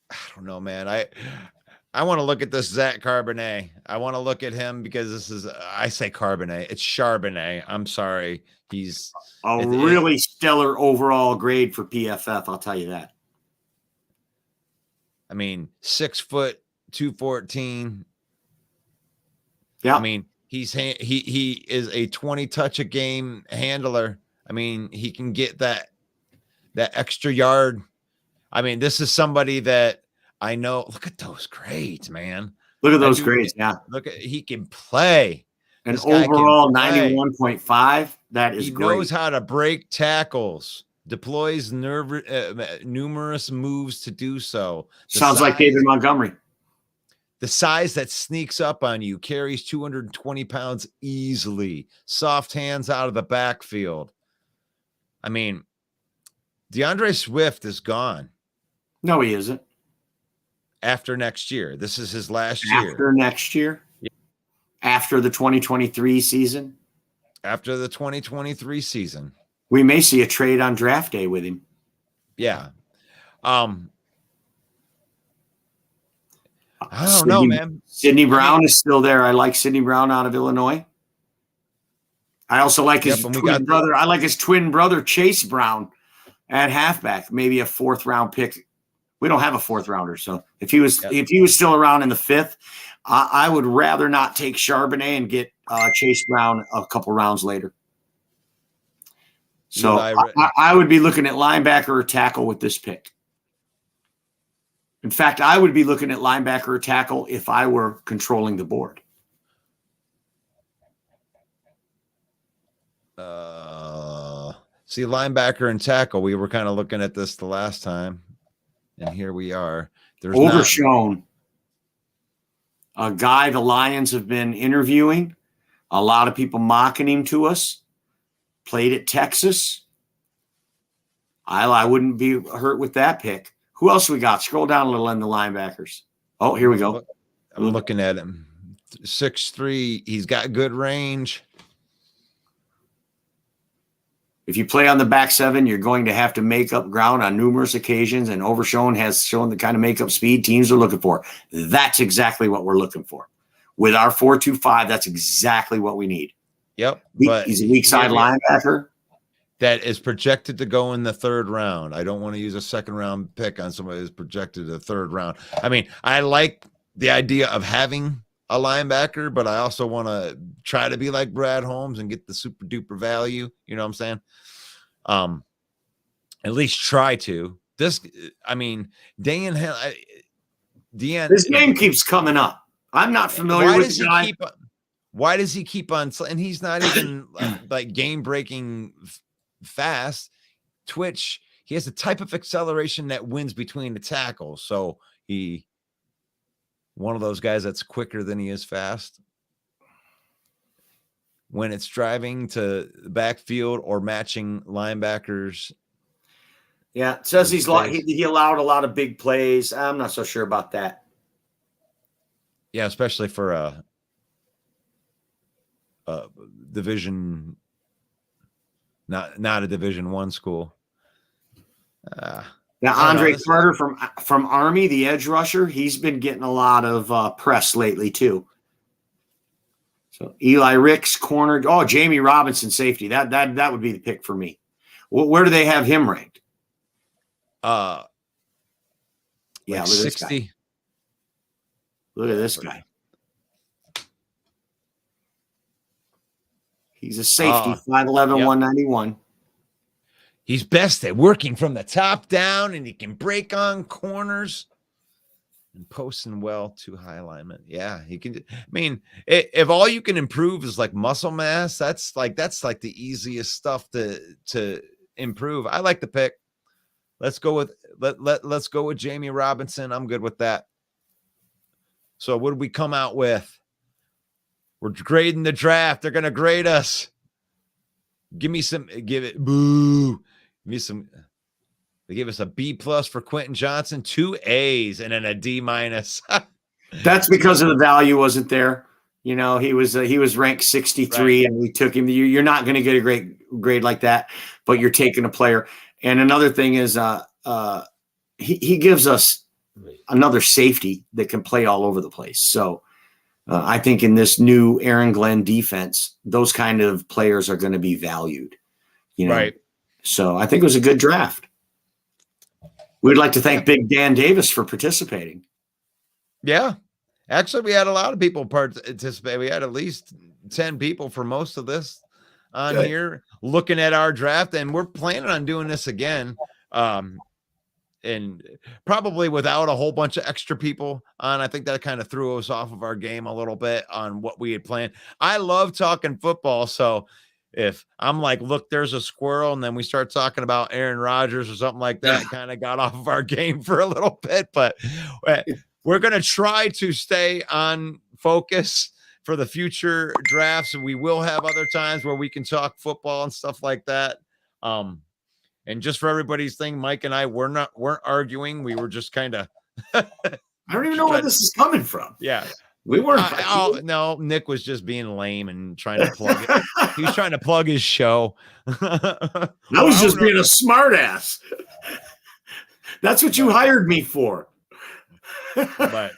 S2: I don't know, man. I want to look at this Zach Charbonnet. I want to look at him because this is, I say Charbonnet. It's Charbonnet. I'm sorry. He's
S3: really stellar overall grade for PFF. I'll tell you that.
S2: I mean, 6 foot, 214.
S3: Yeah.
S2: I mean, he is a 20 touch a game handler. I mean, he can get that extra yard. I mean, this is somebody that I know. Look at those grades, man.
S3: Look at those grades. Yeah.
S2: Look at, he can play.
S3: And overall 91.5. That is great.
S2: He knows how to break tackles, deploys numerous moves to do so.
S3: Sounds like David Montgomery.
S2: The size that sneaks up on you, carries 220 pounds easily, soft hands out of the backfield. I mean, DeAndre Swift is gone.
S3: No, he isn't.
S2: After next year. This is his last year.
S3: After next year? Yeah. After the 2023 season?
S2: After the 2023 season.
S3: We may see a trade on draft day with him.
S2: Yeah. I don't know, man.
S3: Sidney Brown is still there. I like Sidney Brown out of Illinois. I also like his twin brother. I like his twin brother, Chase Brown, at halfback. Maybe a 4th round pick. We don't have a 4th rounder, so if he was still around in the 5th, I would rather not take Charbonnet and get Chase Brown a couple rounds later. So I would be looking at linebacker or tackle with this pick. In fact, I would be looking at linebacker or tackle if I were controlling the board.
S2: See, linebacker and tackle, we were kind of looking at this the last time, and here we are. There's
S3: Overshown. A guy the Lions have been interviewing. A lot of people mocking him to us. Played at Texas. I wouldn't be hurt with that pick. Who else we got? Scroll down a little in the linebackers. Oh, here we go.
S2: I'm looking at him. 6'3". He's got good range.
S3: If you play on the back 7, you're going to have to make up ground on numerous occasions, and Overshown has shown the kind of make-up speed teams are looking for. That's exactly what we're looking for. With our 4-2-5, that's exactly what we need.
S2: Yep.
S3: But he's a weak side linebacker.
S2: That is projected to go in the 3rd round. I don't want to use a 2nd round pick on somebody who's projected the 3rd round. I mean, I like the idea of having a linebacker, but I also want to try to be like Brad Holmes and get the super duper value. You know what I'm saying? At least try to. This, I mean, His
S3: name keeps coming up. I'm not familiar with the guy.
S2: Why does he keep on? And he's not even like game breaking fast. Twitch, he has a type of acceleration that wins between the tackles. So one of those guys that's quicker than he is fast when it's driving to the backfield or matching linebackers.
S3: Yeah, it says he allowed a lot of big plays. I'm not so sure about that.
S2: Yeah, especially for a division, not a Division I school.
S3: Now, Andre Carter from Army, the edge rusher, he's been getting a lot of press lately too. So Eli Ricks, corner. Oh, Jamie Robinson, safety. That would be the pick for me. Where do they have him ranked?
S2: Yeah,
S3: like
S2: 60.
S3: Look at this guy. He's a safety, 5'11", 191.
S2: He's best at working from the top down, and he can break on corners and posting well to high alignment. Yeah, he can. I mean, if all you can improve is like muscle mass, that's like the easiest stuff to improve. I like the pick. Let's go with let's go with Jamie Robinson. I'm good with that. So what did we come out with? We're grading the draft. They're gonna grade us. Give it boo. Give me some. They gave us a B+ for Quentin Johnson, 2 A's, and then a D-.
S3: That's because of the value wasn't there. You know, he was ranked 63, right, and we took him. You're not going to get a great grade like that, but you're taking a player. And another thing is, he gives us another safety that can play all over the place. So I think in this new Aaron Glenn defense, those kind of players are going to be valued. You know,
S2: right?
S3: So I think it was a good draft. We'd like to thank Big Dan Davis for participating.
S2: Yeah. Actually, we had a lot of people participate. We had at least 10 people for most of this on here looking at our draft, and we're planning on doing this again. And probably without a whole bunch of extra people on. I think that kind of threw us off of our game a little bit on what we had planned. I love talking football, so if I'm like, look, there's a squirrel, and then we start talking about Aaron Rodgers or something like that, kind of got off of our game for a little bit, but we're going to try to stay on focus for the future drafts. And we will have other times where we can talk football and stuff like that. And just for everybody's thing, Mike and I weren't arguing. We were just kind of,
S3: I don't even know where this is coming from.
S2: Yeah.
S3: We weren't.
S2: No, Nick was just being lame and trying to plug it. He was trying to plug his show.
S3: I was just being a smart ass. That's what you hired me for.
S2: But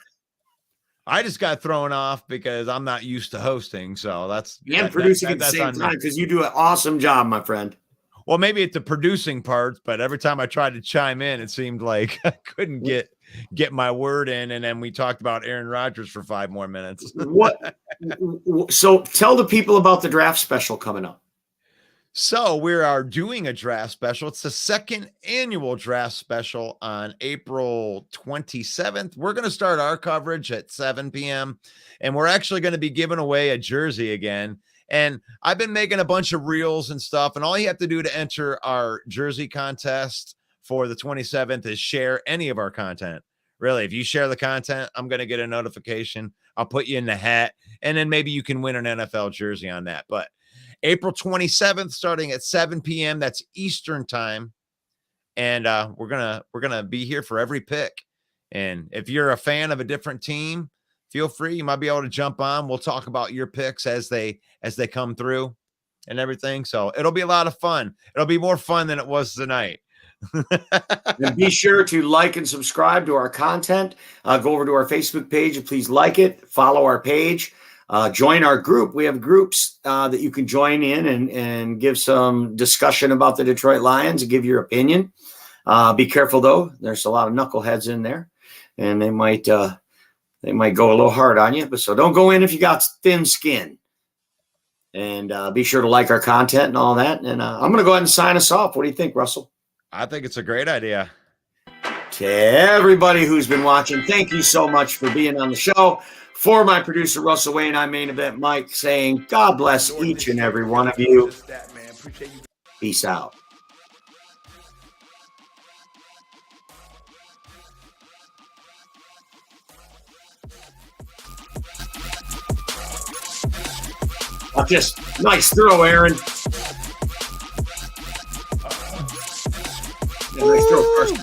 S2: I just got thrown off because I'm not used to hosting. So that's
S3: producing at the same time, because you do an awesome job, my friend.
S2: Well, maybe it's the producing parts, but every time I tried to chime in, it seemed like I couldn't get my word in. And then we talked about Aaron Rodgers for 5 more minutes.
S3: What? So tell the people about the draft special coming up.
S2: So we are doing a draft special. It's the 2nd annual draft special on April 27th. We're going to start our coverage at 7 p.m. And we're actually going to be giving away a jersey again. And I've been making a bunch of reels and stuff. And all you have to do to enter our jersey contest for the 27th is share any of our content. Really, if you share the content, I'm going to get a notification. I'll put you in the hat. And then maybe you can win an NFL jersey on that. But April 27th, starting at 7 p.m. That's Eastern time. And we're gonna be here for every pick. And if you're a fan of a different team, feel free. You might be able to jump on. We'll talk about your picks as they come through and everything. So it'll be a lot of fun. It'll be more fun than it was tonight.
S3: And be sure to like and subscribe to our content. Go over to our Facebook page and please like it. Follow our page. Join our group. We have groups that you can join in and give some discussion about the Detroit Lions and give your opinion. Be careful, though. There's a lot of knuckleheads in there, and they might go a little hard on you. But so don't go in if you got thin skin. And be sure to like our content and all that. And I'm going to go ahead and sign us off. What do you think, Russell?
S2: I think it's a great idea.
S3: To everybody who's been watching, thank you so much for being on the show. For my producer, Russell Wayne, I'm Main Event Mike, saying God bless each and every one of you. Peace out. Watch this. Nice throw, Aaron. Nice throw, Carson.